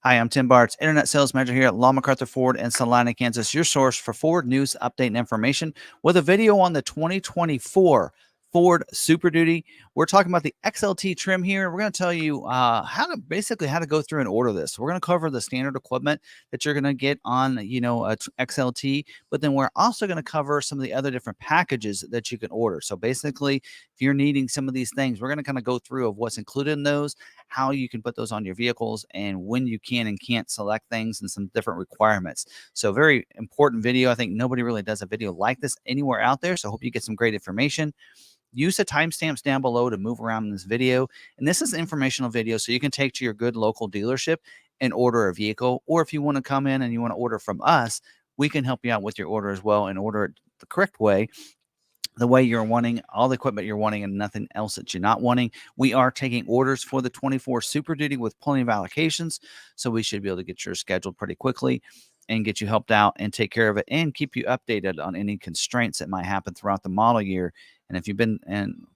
Hi, I'm Tim Bartz, Internet Sales Manager here at McArthur Ford in Salina, Kansas, your source for Ford news, update, and information with a video on the 2024 Ford Super Duty. We're talking about the XLT trim here. We're going to tell you how to go through and order this. We're going to cover the standard equipment that you're going to get on, XLT, but then we're also going to cover some of the other different packages that you can order. So basically, if you're needing some of these things, we're going to kind of go through of what's included in those, how you can put those on your vehicles, and when you can and can't select things, and some different requirements. So very important video. I think nobody really does a video like this anywhere out there. So I hope you get some great information. Use the timestamps down below to move around in this video. And this is an informational video, so you can take to your good local dealership and order a vehicle. Or if you want to come in and you want to order from us, we can help you out with your order as well and order it the correct way, the way you're wanting, all the equipment you're wanting, and nothing else that you're not wanting. We are taking orders for the 24 Super Duty with plenty of allocations, so we should be able to get yours scheduled pretty quickly and get you helped out and take care of it and keep you updated on any constraints that might happen throughout the model year. And if you've been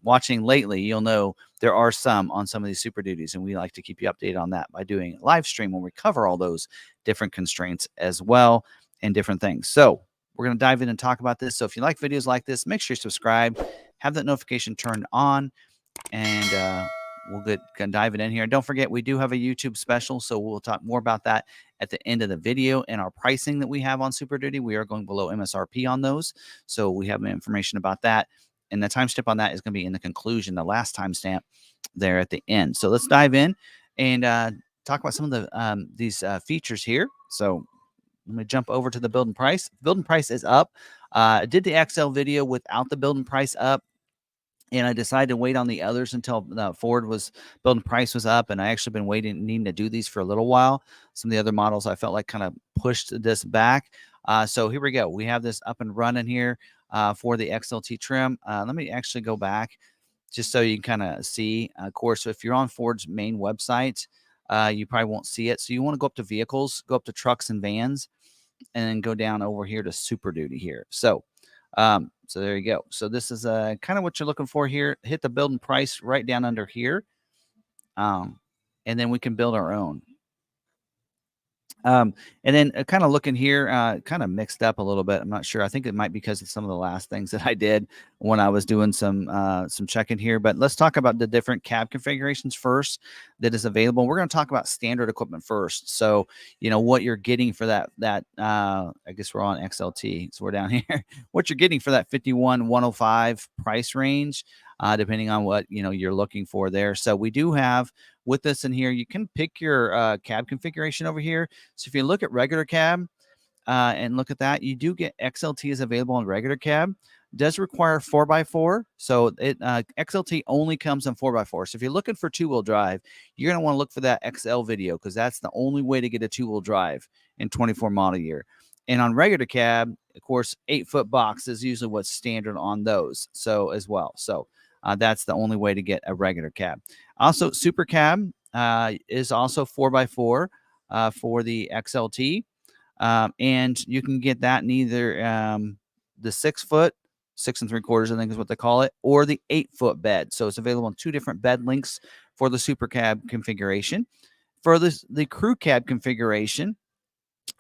watching lately, you'll know there are some on some of these Super Duties, and we like to keep you updated on that by doing a live stream when we cover all those different constraints as well and different things. So we're going to dive in and talk about this. So if you like videos like this, make sure you subscribe, have that notification turned on, and we'll get diving in here. And don't forget, we do have a YouTube special, so we'll talk more about that at the end of the video. And our pricing that we have on Super Duty, we are going below MSRP on those, so we have information about that. And the timestamp on that is going to be in the conclusion, the last timestamp there at the end. So let's dive in and talk about some of the these features here. So let me jump over to the build and price. Build and price is up. I did the XL video without the build and price up, and I decided to wait on the others until the Ford was build and price was up. And I actually been needing to do these for a little while. Some of the other models I felt like kind of pushed this back. So here we go. We have this up and running here for the XLT trim. Let me actually go back just so you can kind of see. Of course, if you're on Ford's main website, you probably won't see it. So you want to go up to vehicles, go up to trucks and vans, and then go down over here to Super Duty here. So there you go. So this is kind of what you're looking for here. Hit the build and price right down under here. And then we can build our own. And then kind of looking here, kind of mixed up a little bit. I'm not sure. I think it might be because of some of the last things that I did when I was doing some checking here. But let's talk about the different cab configurations first that is available. We're going to talk about standard equipment first. So, what you're getting for that, I guess we're on XLT. So we're down here. What you're getting for that 51,105 price range, depending on what, you're looking for there. So we do have with this in here, you can pick your cab configuration over here. So if you look at regular cab and look at that, you do get XLT is available in regular cab. It does require 4x4. So XLT only comes in 4x4. So if you're looking for two-wheel drive, you're going to want to look for that XL video, because that's the only way to get a two-wheel drive in 24 model year. And on regular cab, of course, 8-foot box is usually what's standard on those. So as well. So that's the only way to get a regular cab. Also, Super Cab is also 4x4 for the XLT. And you can get that in either the 6-foot, 6 3/4, I think is what they call it, or the 8-foot bed. So it's available in two different bed links for the Super Cab configuration. For the Crew Cab configuration,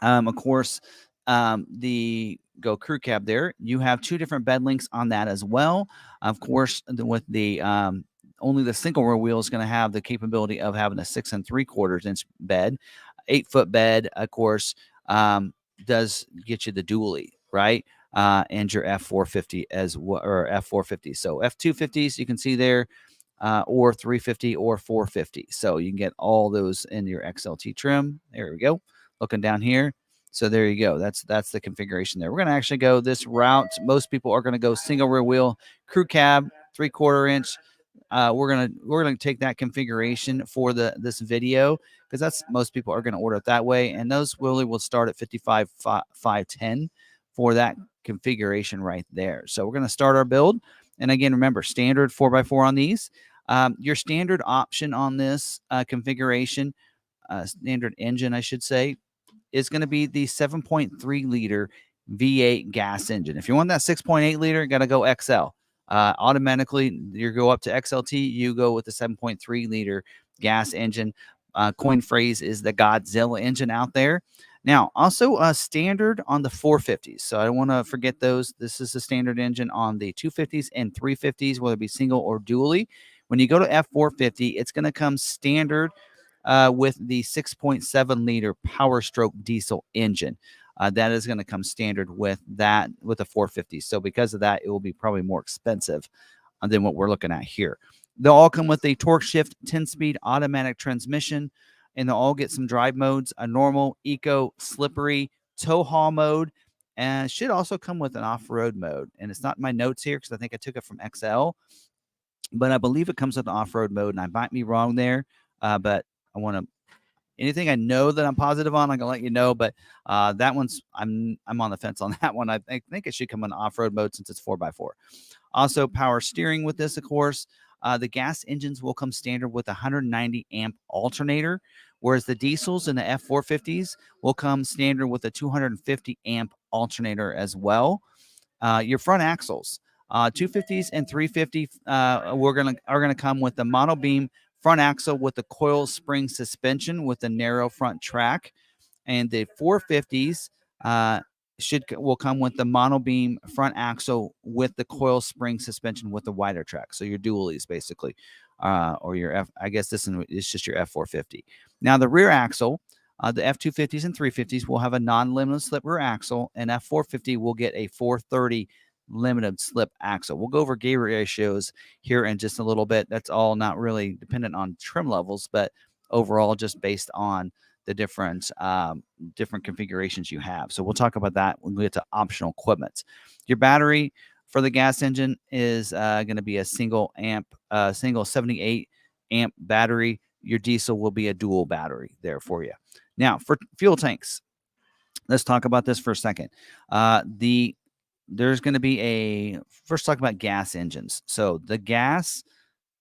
of course, the Go Crew Cab there, you have two different bed links on that as well. Of course, with the only the single rear wheel is going to have the capability of having a 6 3/4 inch bed. 8-foot bed, of course, does get you the dually, right? And your F450 as well, or F450. So F250s you can see there, or 350 or 450. So you can get all those in your XLT trim. There we go. Looking down here. So there you go. That's the configuration there. We're going to actually go this route. Most people are going to go single rear wheel, crew cab, 3/4 inch. We're gonna take that configuration for this video, because that's most people are going to order it that way, and those really will start at 55,510 for that configuration right there. So we're going to start our build, and again, remember, standard 4x4 on these. Your standard option on this configuration, standard engine, I should say, is going to be the 7.3 liter V8 gas engine. If you want that 6.8 liter, you got to go XL. Automatically, you go up to XLT, you go with the 7.3 liter gas engine. coin phrase is the Godzilla engine out there. Now, also standard on the 450s. So I don't want to forget those. This is the standard engine on the 250s and 350s, whether it be single or dually. When you go to F450, it's going to come standard with the 6.7 liter Power Stroke diesel engine. That is going to come standard with that, with the 450. So because of that, it will be probably more expensive than what we're looking at here. They'll all come with a torque shift 10-speed automatic transmission, and they'll all get some drive modes: a normal, eco, slippery, tow haul mode, and should also come with an off-road mode. And it's not in my notes here because I think I took it from XL, but I believe it comes with an off-road mode, and I might be wrong there. But I want to, anything I know that I'm positive on, I'm gonna let you know. But that one's, I'm on the fence on that one. I think it should come in off-road mode since it's 4x4. Also, power steering with this, of course. The gas engines will come standard with a 190 amp alternator, whereas the diesels and the F450s will come standard with a 250 amp alternator as well. Your front axles, 250s and 350, are gonna come with the mono beam front axle with the coil spring suspension with the narrow front track, and the 450s will come with the mono beam front axle with the coil spring suspension with the wider track. So your dualies basically, or your I guess this is just your F450. Now the rear axle, the F250s and 350s will have a non-limited slip rear axle, and F450 will get a 430 limited slip axle. We'll go over gear ratios here in just a little bit. That's all not really dependent on trim levels, but overall just based on the different configurations you have. So we'll talk about that when we get to optional equipment. Your battery for the gas engine is going to be a single 78 amp battery. Your diesel will be a dual battery there for you. Now, for fuel tanks, let's talk about this for a second. There's going to be first talk about gas engines. So the gas,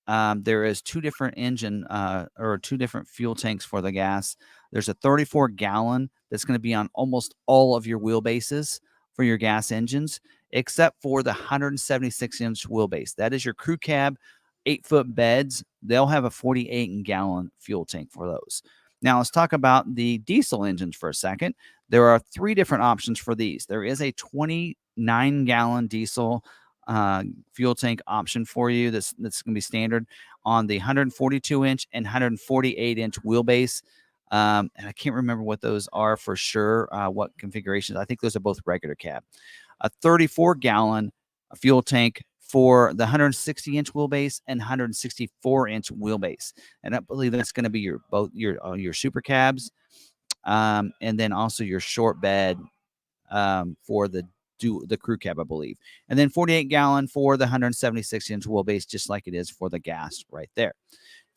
there is two different two different fuel tanks for the gas. There's a 34-gallon that's going to be on almost all of your wheelbases for your gas engines, except for the 176-inch wheelbase. That is your crew cab, 8-foot beds. They'll have a 48-gallon fuel tank for those. Now, let's talk about the diesel engines for a second. There are three different options for these. There is a 29-gallon diesel fuel tank option for you. That's going to be standard on the 142-inch and 148-inch wheelbase. And I can't remember what those are for sure, what configurations. I think those are both regular cab. A 34-gallon fuel tank for the 160-inch wheelbase and 164-inch wheelbase. And I believe that's going to be your super cabs, and then also your short bed for the crew cab, I believe. And then 48-gallon for the 176-inch wheelbase, just like it is for the gas right there.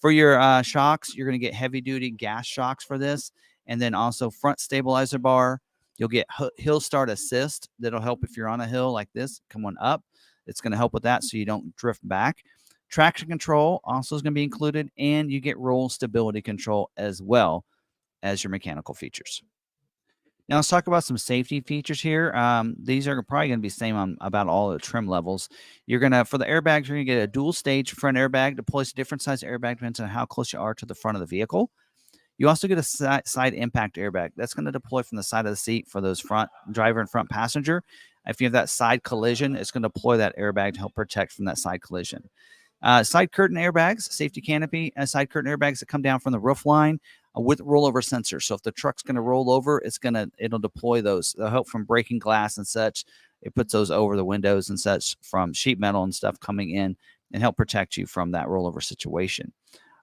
For your shocks, you're going to get heavy-duty gas shocks for this, and then also front stabilizer bar. You'll get hill start assist. That'll help if you're on a hill like this, come on up. It's going to help with that so you don't drift back. Traction control also is going to be included, and you get roll stability control as well as your mechanical features. Now let's talk about some safety features here. These are probably going to be the same on about all the trim levels. You're going to, for the airbags, you're going to get a dual stage front airbag. Deploys a different size airbag depends on how close you are to the front of the vehicle. You also get a side impact airbag. That's going to deploy from the side of the seat for those front driver and front passenger. If you have that side collision, it's going to deploy that airbag to help protect from that side collision. Side curtain airbags, safety canopy, and side curtain airbags that come down from the roof line with rollover sensor. So if the truck's going to roll over, it'll deploy those. They'll help from breaking glass and such. It puts those over the windows and such from sheet metal and stuff coming in and help protect you from that rollover situation.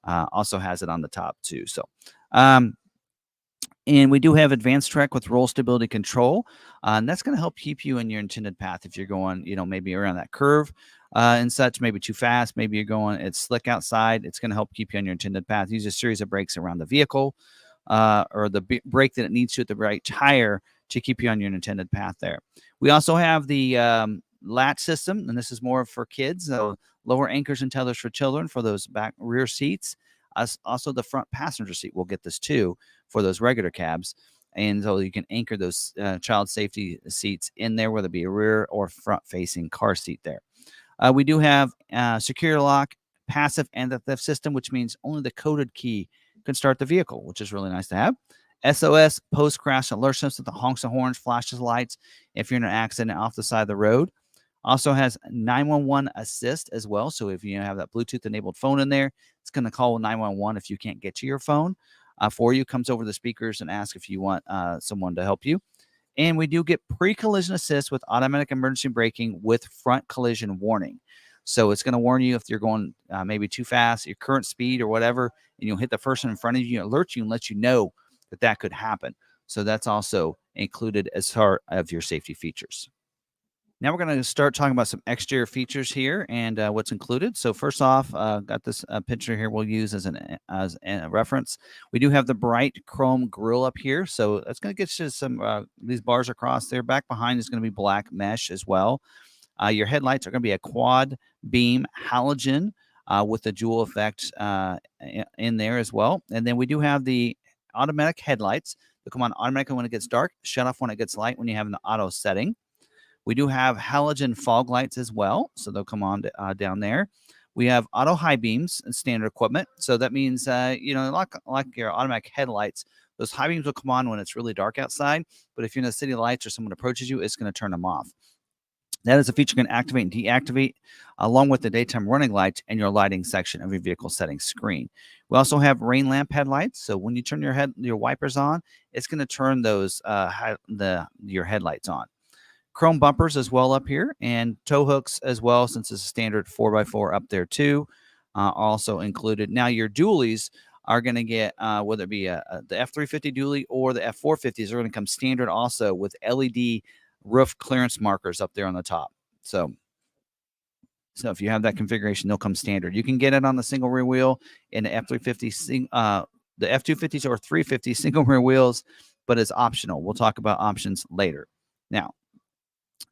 Also has it on the top too. So, and we do have Advanced Trek with roll stability control, and that's going to help keep you in your intended path if you're going, maybe around that curve and such, maybe too fast, maybe you're going, it's slick outside. It's going to help keep you on your intended path. Use a series of brakes around the vehicle or the brake that it needs to at the right tire to keep you on your intended path there. We also have the latch system, and this is more for kids. So lower anchors and tethers for children for those back rear seats. Also, the front passenger seat will get this too for those regular cabs. And so you can anchor those child safety seats in there, whether it be a rear or front facing car seat there. We do have secure lock, passive and the theft system, which means only the coded key can start the vehicle, which is really nice to have. SOS post-crash alert system, the honks and horns, flashes lights if you're in an accident off the side of the road. Also has 911 assist as well. So if you have that Bluetooth enabled phone in there, it's going to call 911 if you can't get to your phone for you. Comes over the speakers and asks if you want someone to help you. And we do get pre-collision assist with automatic emergency braking with front collision warning. So it's going to warn you if you're going maybe too fast, your current speed or whatever, and you'll hit the person in front of you, alert you and let you know that that could happen. So that's also included as part of your safety features. Now we're going to start talking about some exterior features here and what's included. So first off, got this picture here we'll use as a reference. We do have the bright chrome grille up here. So that's going to get you some these bars across there. Back behind is going to be black mesh as well. Your headlights are going to be a quad beam halogen with the dual effect in there as well. And then we do have the automatic headlights. They come on automatically when it gets dark, shut off when it gets light when you have an auto setting. We do have halogen fog lights as well, so they'll come on down there. We have auto high beams and standard equipment. So that means, like your automatic headlights, those high beams will come on when it's really dark outside. But if you're in the city lights or someone approaches you, it's going to turn them off. That is a feature you can activate and deactivate along with the daytime running lights and your lighting section of your vehicle settings screen. We also have rain lamp headlights. So when you turn your wipers on, it's going to turn those your headlights on. Chrome bumpers as well up here, and tow hooks as well, since it's a standard 4x4 up there too, also included. Now your dualies are going to get, whether it be the F350 dually or the F450s, are going to come standard also with LED roof clearance markers up there on the top. So if you have that configuration, they'll come standard. You can get it on the single rear wheel in the F350, the F250s or 350 single rear wheels, but it's optional. We'll talk about options later. Now,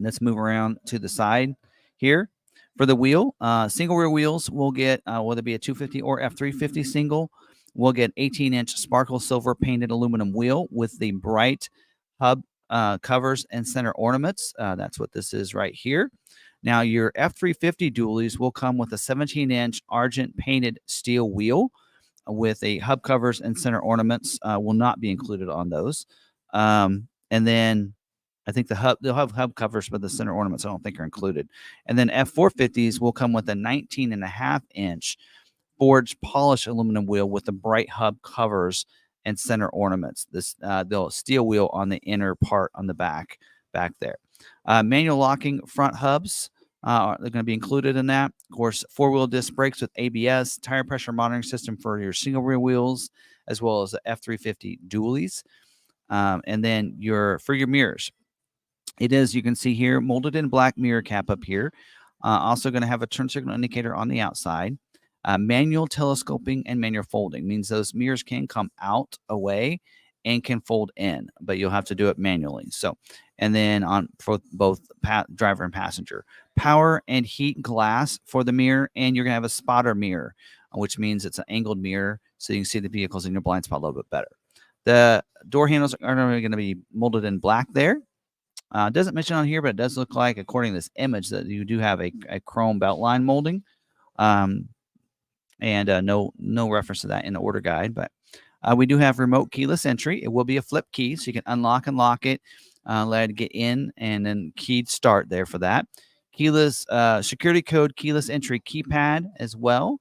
let's move around to the side here. For the wheel, single rear wheels, we'll get, whether it be a 250 or F350 single, we'll get 18-inch sparkle silver painted aluminum wheel with the bright hub covers and center ornaments. That's what this is right here. Now, your F350 dualies will come with a 17-inch argent painted steel wheel with a hub covers and center ornaments. Will not be included on those. And then I think they'll have hub covers, but the center ornaments I don't think are included. And then F450s will come with a 19.5-inch forged polished aluminum wheel with the bright hub covers and center ornaments. This the steel wheel on the inner part on the back there. Manual locking front hubs they're going to be included in that. Of course, four-wheel disc brakes with ABS, tire pressure monitoring system for your single rear wheels, as well as the F350 dualies. And then for your mirrors. It is, you can see here, molded in black mirror cap up here. Also going to have a turn signal indicator on the outside. Manual telescoping and manual folding means those mirrors can come out, away, and can fold in, but you'll have to do it manually. So, and then for both driver and passenger. Power and heat glass for the mirror, and you're going to have a spotter mirror, which means it's an angled mirror, so you can see the vehicles in your blind spot a little bit better. The door handles are going to be molded in black there. Doesn't mention on here, but it does look like, according to this image, that you do have a chrome beltline molding, and no reference to that in the order guide. But we do have remote keyless entry. It will be a flip key, so you can unlock and lock it, let it get in, and then keyed start there for that. Keyless security code, keyless entry keypad as well.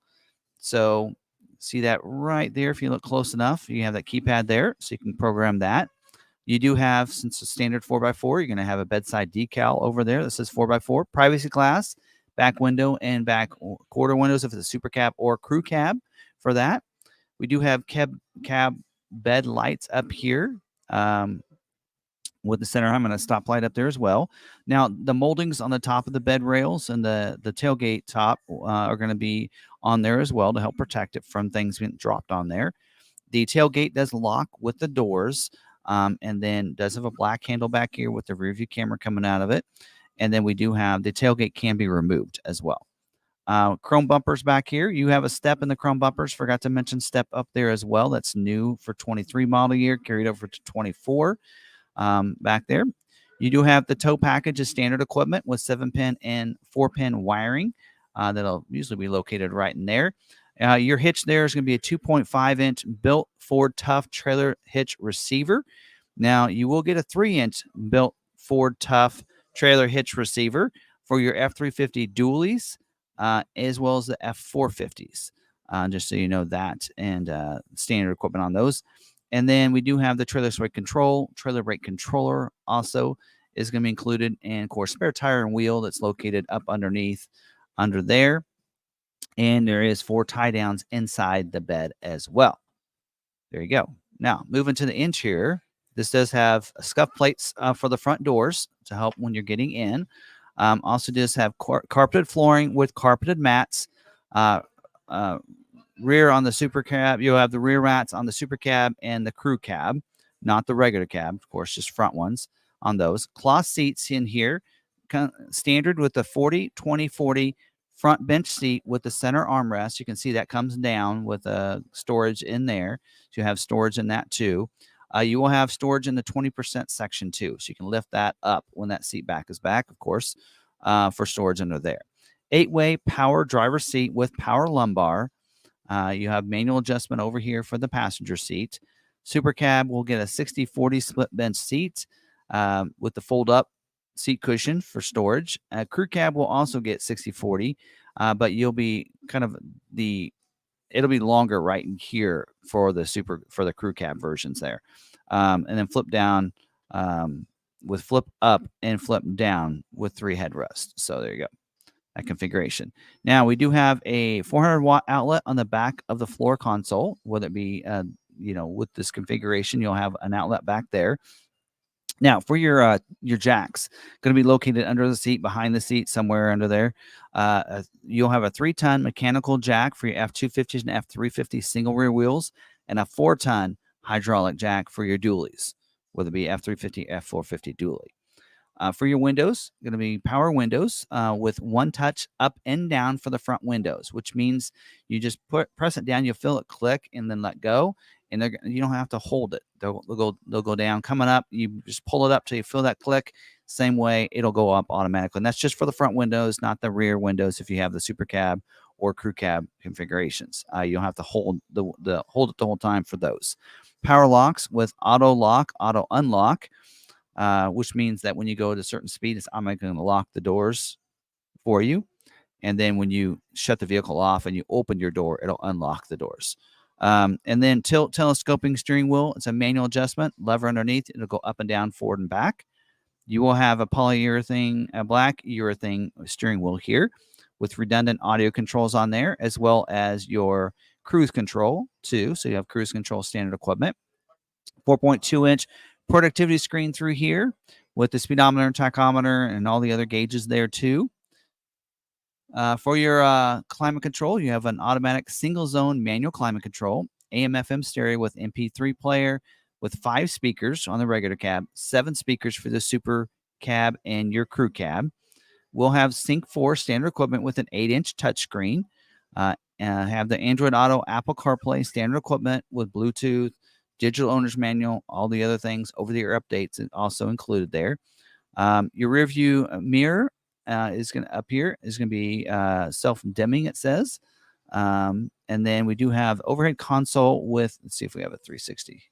So see that right there. If you look close enough, you have that keypad there, so you can program that. You do have, since it's standard 4x4, you're going to have a bedside decal over there that says 4x4. Privacy glass, back window, and back quarter windows if it's a super cab or crew cab for that. We do have cab bed lights up here with the center. I'm going to stoplight up there as well. Now, the moldings on the top of the bed rails and the tailgate top are going to be on there as well to help protect it from things being dropped on there. The tailgate does lock with the doors. And then does have a black handle back here with the rear view camera coming out of it. And then we do have the tailgate can be removed as well. Chrome bumpers back here. You have a step in the chrome bumpers. Forgot to mention step up there as well. That's new for 23 model year, carried over to 24 back there. You do have the tow package as standard equipment with 7-pin and 4-pin wiring. That'll usually be located right in there. Your hitch there is going to be a 2.5-inch built Ford Tough trailer hitch receiver. Now, you will get a 3-inch built Ford Tough trailer hitch receiver for your F350 dualies, as well as the F450s, just so you know that, and standard equipment on those. And then we do have the trailer brake control, trailer brake controller also is going to be included, and of course, spare tire and wheel that's located up underneath under there. And there is 4 tie downs inside the bed as well. There you go. Now, moving to the interior, this does have scuff plates for the front doors to help when you're getting in. Also does have carpeted flooring with carpeted mats. Uh, rear on the super cab, you'll have the rear mats on the super cab and the crew cab, not the regular cab, of course, just front ones on those. Cloth seats in here, standard with the 40-20-40 front bench seat with the center armrest. You can see that comes down with storage in there. So you have storage in that too. You will have storage in the 20% section too. So you can lift that up when that seat back is back, of course, for storage under there. 8-way power driver seat with power lumbar. You have manual adjustment over here for the passenger seat. Super cab will get a 60-40 split bench seat with the fold up seat cushion for storage. Crew cab will also get 60-40, but you'll be it'll be longer right in here for the crew cab versions there. And then flip down with flip up and flip down with 3 headrests. So there you go. That configuration. Now we do have a 400-watt outlet on the back of the floor console. Whether it be, with this configuration, you'll have an outlet back there. Now for your jacks, going to be located under the seat, behind the seat, somewhere under there. You'll have a 3-ton mechanical jack for your F250s and F350 single rear wheels, and a 4-ton hydraulic jack for your dualies, whether it be F350, F450 dually. For your windows, going to be power windows with 1 touch up and down for the front windows, which means you just press it down, you'll feel it click, and then let go, and you don't have to hold it. They'll go down. Coming up, you just pull it up till you feel that click. Same way, it'll go up automatically, and that's just for the front windows, not the rear windows. If you have the super cab or crew cab configurations, you don't have to hold hold it the whole time for those. Power locks with auto lock, auto unlock. Which means that when you go to a certain speed, it's automatically going to lock the doors for you. And then when you shut the vehicle off and you open your door, it'll unlock the doors. And then tilt telescoping steering wheel. It's a manual adjustment. Lever underneath. It'll go up and down, forward and back. You will have a polyurethane, a black urethane steering wheel here with redundant audio controls on there, as well as your cruise control too. So you have cruise control standard equipment. 4.2-inch productivity screen through here with the speedometer, tachometer, and all the other gauges there too. For your climate control, you have an automatic single zone manual climate control, AM/FM stereo with MP3 player with 5 speakers on the regular cab, 7 speakers for the super cab and your crew cab. We'll have Sync 4 standard equipment with an 8-inch touchscreen. Have the Android Auto, Apple CarPlay standard equipment with Bluetooth, digital owner's manual, all the other things, over-the-air updates also included there. Your rear view mirror is going to up here is going to be self-dimming, it says. And then we do have overhead console with, let's see if we have a 360.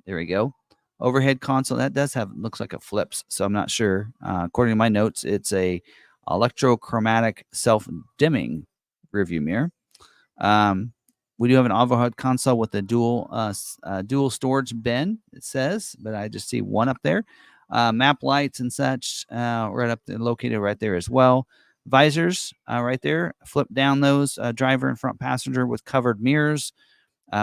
There we go. Overhead console, that does have, looks like it flips, so I'm not sure. According to my notes, it's a electrochromatic self-dimming rear view mirror. We do have an overhead console with a dual storage bin, it says, but I just see one up there. Map lights and such right up there, located right there as well. Visors right there. Flip down those. Driver and front passenger with covered mirrors.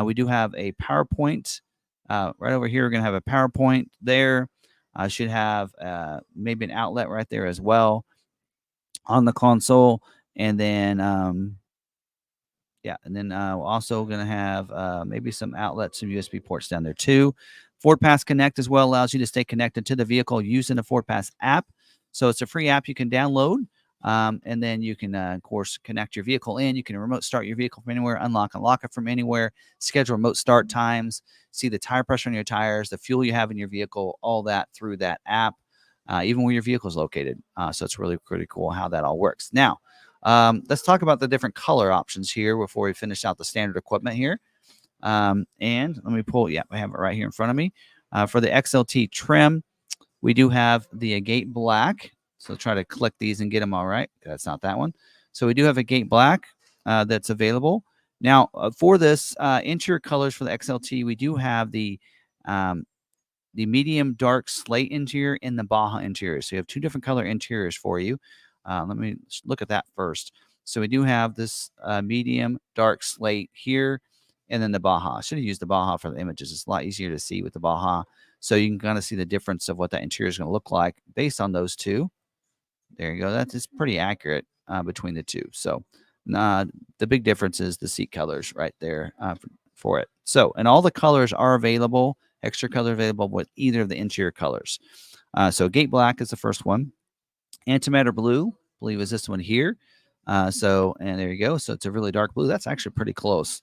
We do have a PowerPoint right over here. We're going to have a PowerPoint there. Should have maybe an outlet right there as well on the console. And then we're also going to have maybe some outlets, some USB ports down there too. Ford Pass Connect as well allows you to stay connected to the vehicle using the Ford Pass app. So it's a free app you can download. And then you can, of course, connect your vehicle in. You can remote start your vehicle from anywhere, unlock and lock it from anywhere, schedule remote start times, see the tire pressure on your tires, the fuel you have in your vehicle, all that through that app, even where your vehicle is located. So it's really pretty cool how that all works. Now, Let's talk about the different color options here before we finish out the standard equipment here. And let me pull, yeah, I have it right here in front of me. For the XLT trim, we do have the Agate Black. So try to click these and get them all right. That's not that one. So we do have Agate Black that's available. Now, for this interior colors for the XLT, we do have um, the medium dark slate interior and the Baja interior. So you have two different color interiors for you. Let me look at that first. So we do have this medium dark slate here, and then the Baja. I should have used the Baja for the images. It's a lot easier to see with the Baja. So you can kind of see the difference of what that interior is going to look like based on those two. There you go. That is pretty accurate between the two. So the big difference is the seat colors right there for it. So, and all the colors are available, extra color available with either of the interior colors. So Gate Black is the first one. Antimatter Blue, I believe, is this one here. And there you go. So it's a really dark blue. That's actually pretty close.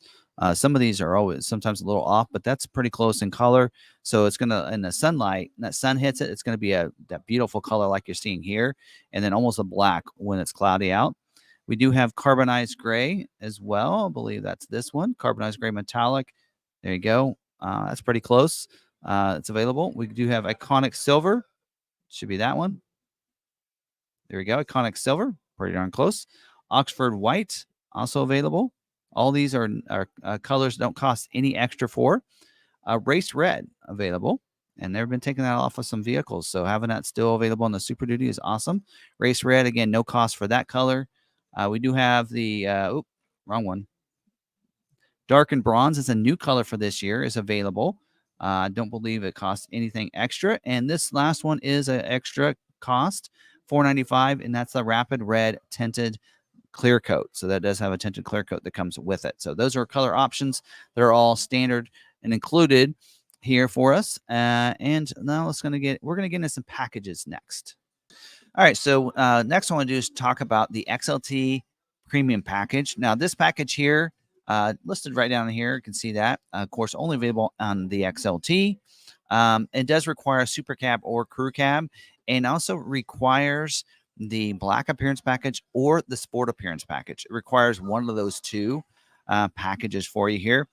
Some of these are always sometimes a little off, but that's pretty close in color. So it's gonna, in the sunlight, that sun hits it, it's gonna be that beautiful color like you're seeing here, and then almost a black when it's cloudy out. We do have carbonized gray as well. I believe that's this one, carbonized gray metallic. There you go. That's pretty close. It's available. We do have iconic silver. Should be that one. There we go. Iconic silver, pretty darn close. Oxford white, also available. All these are colors don't cost any extra for. Race red, available. And they've been taking that off of some vehicles. So having that still available on the Super Duty is awesome. Race red, again, no cost for that color. We do have the, wrong one. Darkened bronze is a new color for this year, is available. I don't believe it costs anything extra. And this last one is an extra cost, $4.95, and that's the rapid red tinted clear coat. So that does have a tinted clear coat that comes with it. So those are color options. They're all standard and included here for us. And now we're gonna get into some packages next. All right, so next I want to do is talk about the XLT Premium Package. Now, this package here, listed right down here, you can see that. Of course, only available on the XLT. It does require a Super Cab or Crew Cab, and also requires the Black Appearance Package or the Sport Appearance Package. It requires one of those two packages for you here.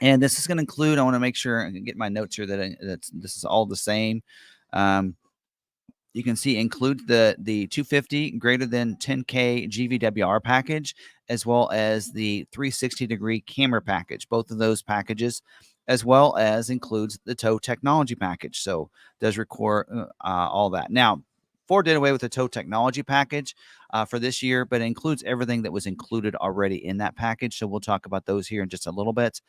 And this is going to include, I want to make sure I can get my notes here that this is all the same. You can see includes the 250 greater than 10K GVWR package, as well as the 360-degree camera package. Both of those packages, as well as includes the tow technology package. So does record all that. Now, Ford did away with the tow technology package for this year, but it includes everything that was included already in that package. So we'll talk about those here in just a little bit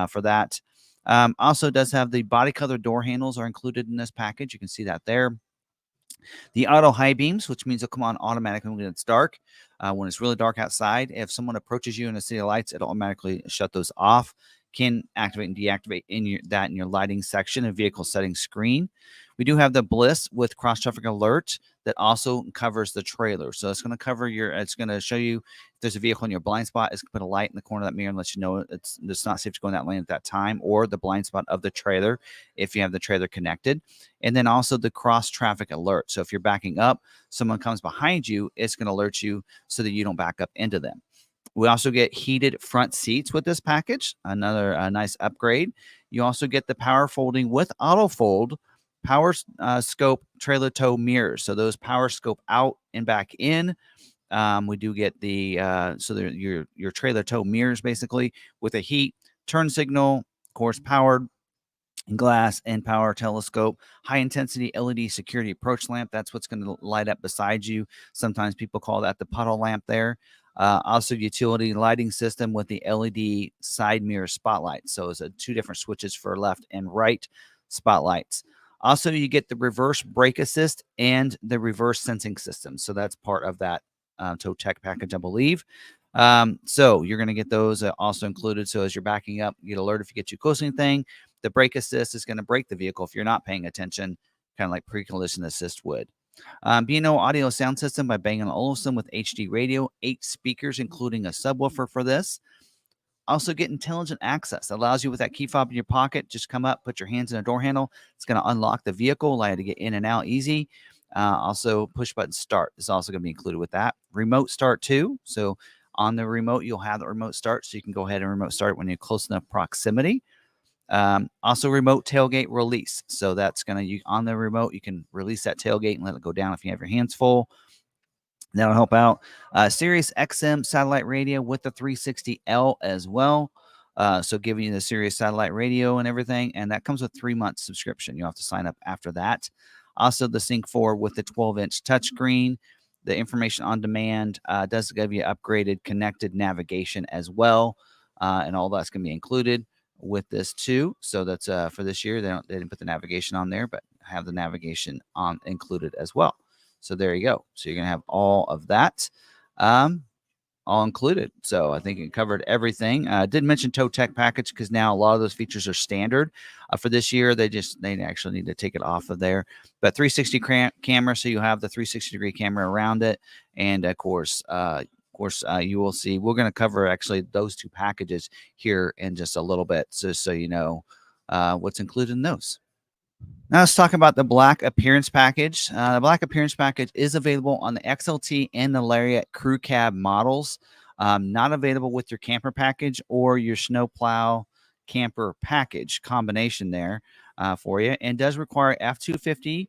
for that. Also does have the body color door handles are included in this package. You can see that there. The auto high beams, which means they'll come on automatically when it's dark. When it's really dark outside, if someone approaches you in a city of lights, it'll automatically shut those off. Can activate and deactivate in your lighting section and vehicle settings screen. We do have the Bliss with cross traffic alert that also covers the trailer. So it's going to cover it's going to show you if there's a vehicle in your blind spot. It's going to put a light in the corner of that mirror and let you know it's not safe to go in that lane at that time, or the blind spot of the trailer if you have the trailer connected. And then also the cross traffic alert. So if you're backing up, someone comes behind you, it's going to alert you so that you don't back up into them. We also get heated front seats with this package, another nice upgrade. You also get the power folding with auto fold power scope trailer tow mirrors. So those power scope out and back in. We do get the your trailer tow mirrors basically with a heat turn signal, of course, powered glass and power telescope, high intensity LED security approach lamp. That's what's going to light up beside you. Sometimes people call that the puddle lamp there. Also utility lighting system with the LED side mirror spotlight. So it's two different switches for left and right spotlights. Also, you get the reverse brake assist and the reverse sensing system. So that's part of that tow tech package, I believe. So you're going to get those also included. So as you're backing up, you get alert if you get too close to anything. The brake assist is going to brake the vehicle if you're not paying attention, kind of like pre-collision assist would. B&O audio sound system by Bang & Olufsen with HD radio, 8 speakers, including a subwoofer for this. Also get intelligent access. It allows you with that key fob in your pocket, just come up, put your hands in a door handle. It's going to unlock the vehicle, allow you to get in and out easy. Also, push button start is also going to be included with that. Remote start too. So on the remote, you'll have the remote start, so you can go ahead and remote start when you're close enough proximity. Also, remote tailgate release. So that's going to, on the remote, you can release that tailgate and let it go down if you have your hands full. That'll help out. Sirius XM satellite radio with the 360L as well. So giving you the Sirius satellite radio and everything. And that comes with 3 months subscription. You'll have to sign up after that. Also, the Sync 4 with the 12-inch touchscreen. The information on demand does give you upgraded connected navigation as well. And all that's going to be included with this too. So that's for this year. They didn't put the navigation on there, but have the navigation on included as well. So there you go. So you're going to have all of that all included. So I think it covered everything. Did mention tow tech package because now a lot of those features are standard for this year. They actually need to take it off of there. But 360 camera, so you have the 360-degree camera around it. And of course, you will see we're going to cover actually those two packages here in just a little bit, so you know what's included in those. Now let's talk about the Black Appearance Package. The Black Appearance Package is available on the XLT and the Lariat Crew Cab models. Not available with your camper package or your snowplow camper package combination there for you, and does require F250,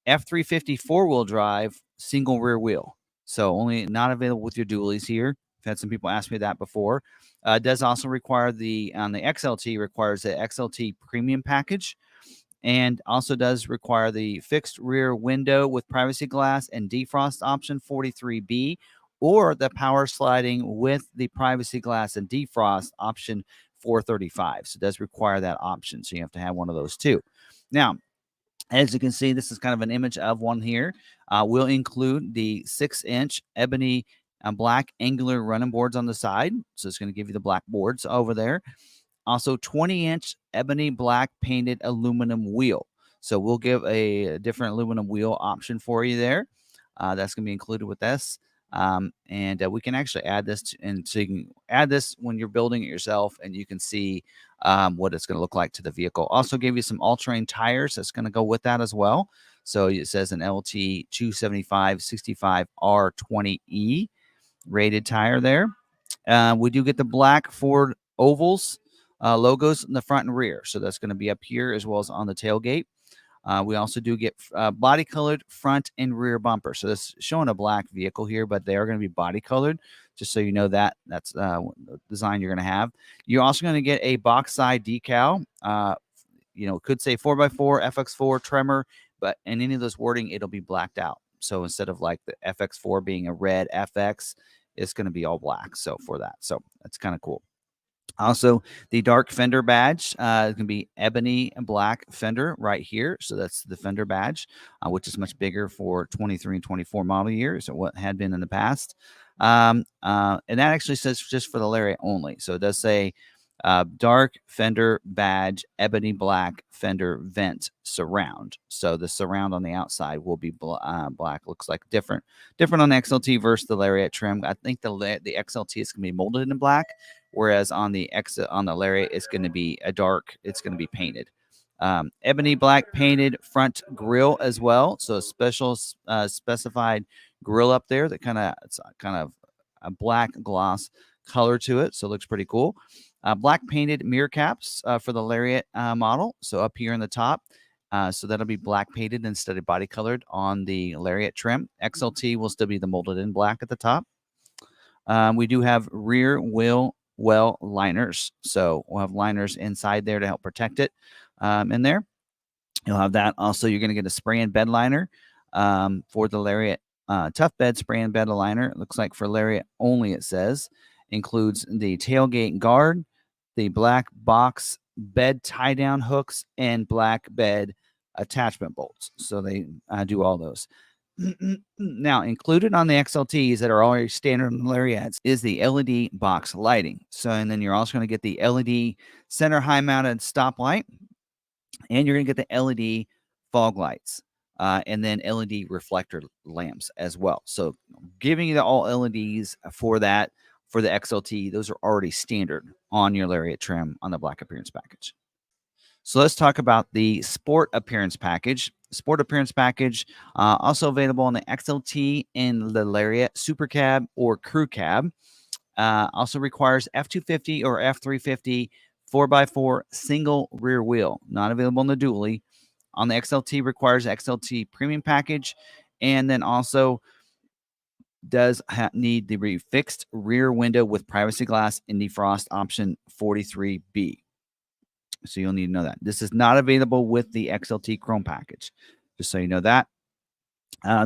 F350 four-wheel drive, single rear wheel. So only not available with your dualies here. I've had some people ask me that before. Does also require on the XLT requires the XLT Premium Package. And also does require the fixed rear window with privacy glass and defrost option 43B, or the power sliding with the privacy glass and defrost option 435. So it does require that option. So you have to have one of those too. Now, as you can see, this is kind of an image of one here. We'll include the 6-inch ebony black angular running boards on the side. So it's going to give you the black boards over there. Also, 20-inch ebony black painted aluminum wheel. So we'll give a different aluminum wheel option for you there. That's going to be included with this. And we can actually add this, so you can add this when you're building it yourself, and you can see what it's going to look like to the vehicle. Also give you some all-terrain tires that's going to go with that as well. So it says an LT 275 65 R20E rated tire there. We do get the black Ford ovals logos in the front and rear. So that's going to be up here as well as on the tailgate. We also do get body colored front and rear bumper. So this is showing a black vehicle here, but they are going to be body colored, just so you know that that's the design you're going to have. You're also going to get a box side decal. It could say 4x4, FX4, Tremor, but in any of those wording, it'll be blacked out. So instead of like the FX4 being a red FX, it's going to be all black. So for that, so that's kind of cool. Also, the dark fender badge is going to be ebony and black fender right here. So that's the fender badge, which is much bigger for 23 and 24 model years or what had been in the past. And that actually says just for the Lariat only. So it does say dark fender badge, ebony black fender vent surround. So the surround on the outside will be black. Looks like different on the XLT versus the Lariat trim. I think the XLT is going to be molded in black, whereas on the Lariat it's going to be it's going to be painted. Ebony black painted front grille as well. So a special specified grille up there that it's kind of a black gloss color to it. So it looks pretty cool. Black painted mirror caps for the Lariat model. So up here in the top. So that'll be black painted instead of body colored on the Lariat trim. XLT will still be the molded in black at the top. We do have rear wheel well liners. So we'll have liners inside there to help protect it in there. You'll have that. Also, you're going to get a spray and bed liner for the Lariat. Tough bed spray and bed liner. It looks like for Lariat only, it says. Includes the tailgate guard, the black box bed tie down hooks, and black bed attachment bolts. So they do all those. Now, included on the XLTs that are already standard on the Lariats is the LED box lighting. So, and then you're also going to get the LED center high mounted stoplight, and you're going to get the LED fog lights, and then LED reflector lamps as well. So, giving you the all LEDs for that. For the XLT, those are already standard on your Lariat trim on the Black Appearance Package. So let's talk about the Sport Appearance Package. Sport Appearance Package, also available on the XLT in the Lariat Super Cab or Crew Cab. Also requires F250 or F350 4x4 single rear wheel, not available on the dually. On the XLT requires XLT Premium Package, and then also does need the fixed rear window with privacy glass and defrost option 43B. So you'll need to know that. This is not available with the XLT Chrome package, just so you know that.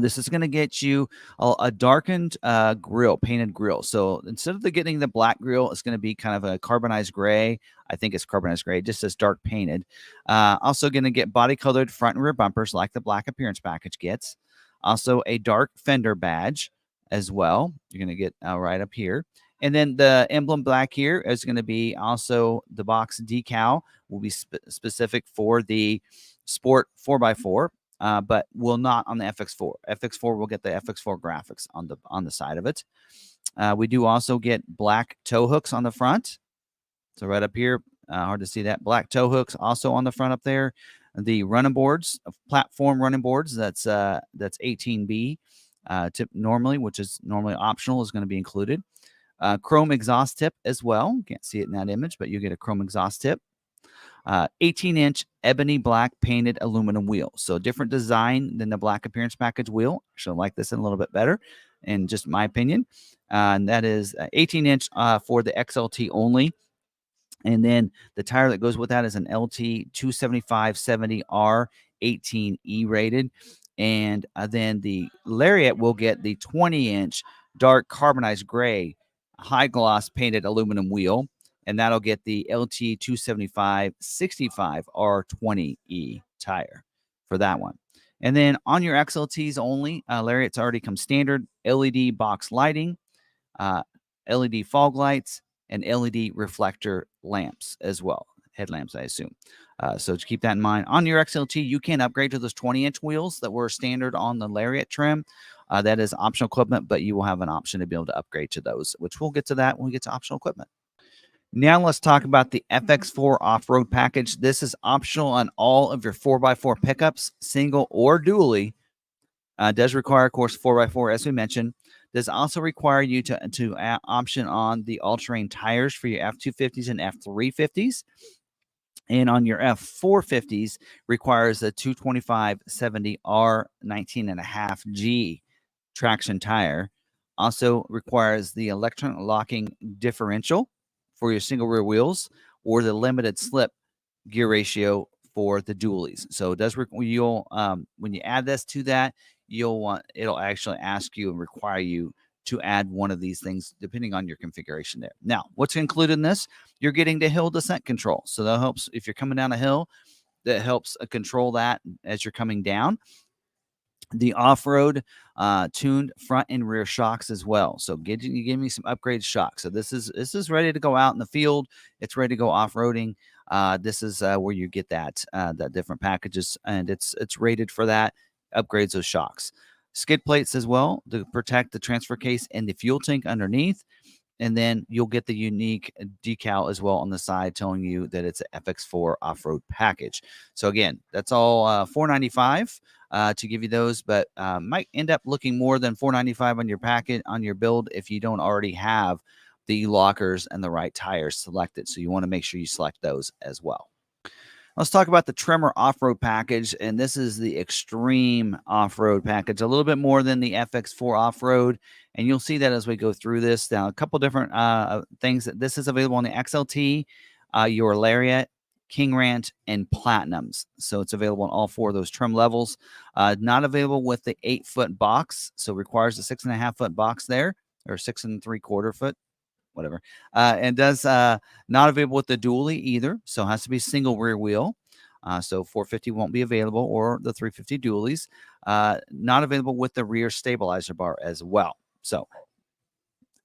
This is going to get you a darkened grill, painted grill. So instead of getting the black grill, it's going to be kind of a carbonized gray. I think it's carbonized gray, just as dark painted. Also going to get body colored front and rear bumpers like the black appearance package gets. Also a dark fender badge as well. You're going to get right up here. And then the emblem black here is going to be also the box decal will be specific for the Sport 4x4. But will not on the FX4. FX4 will get the FX4 graphics on the side of it. We do also get black tow hooks on the front. So right up here, hard to see that. Black tow hooks also on the front up there. The running boards, platform running boards, that's 18B tip normally, which is normally optional, is going to be included. Chrome exhaust tip as well. Can't see it in that image, but you get a chrome exhaust tip. 18-inch ebony black painted aluminum wheel. So different design than the black appearance package wheel. Actually, I like this a little bit better, in just my opinion. And that is 18-inch for the XLT only. And then the tire that goes with that is an LT 275/70R 18E rated. And then the Lariat will get the 20-inch dark carbonized gray high gloss painted aluminum wheel. And that'll get the LT 275/65 R20E tire for that one. And then on your XLTs only, Lariat's already come standard LED box lighting, LED fog lights, and LED reflector lamps as well. Headlamps, I assume. So to keep that in mind. On your XLT, you can upgrade to those 20-inch wheels that were standard on the Lariat trim. That is optional equipment, but you will have an option to be able to upgrade to those, which we'll get to that when we get to optional equipment. Now let's talk about the FX4 Off Road Package. This is optional on all of your 4x4 pickups, single or dually. Does require, of course, 4x4, as we mentioned. Does also require you to option on the all-terrain tires for your F250s and F350s. And on your F450s, requires a 225/70R 19.5G traction tire. Also requires the electronic locking differential for your single rear wheels, or the limited slip gear ratio for the dualies. So it does you'll when you add this to that, it'll actually ask you and require you to add one of these things depending on your configuration there. Now, what's included in this? You're getting the hill descent control. So that helps if you're coming down a hill, that helps control that as you're coming down. The off-road tuned front and rear shocks as well. So give me some upgraded shocks. So this is ready to go out in the field. It's ready to go off-roading. This is where you get that different packages, and it's rated for that. Upgrades those shocks. Skid plates as well to protect the transfer case and the fuel tank underneath. And then you'll get the unique decal as well on the side telling you that it's an FX4 off-road package. So again, that's all $495 to give you those, but might end up looking more than $495 on your packet, on your build, if you don't already have the lockers and the right tires selected. So you want to make sure you select those as well. Let's talk about the Tremor off-road package, and this is the extreme off-road package, a little bit more than the FX4 off-road, and you'll see that as we go through this. Now, a couple different things. This is available on the XLT, your Lariat, King Ranch, and Platinums. So it's available on all four of those trim levels. Not available with the 8-foot box, so requires a 6.5-foot box there, or 6 3/4 foot. Whatever, and does not available with the dually either, so it has to be single rear wheel. So 450 won't be available, or the 350 dualies. Not available with the rear stabilizer bar as well. So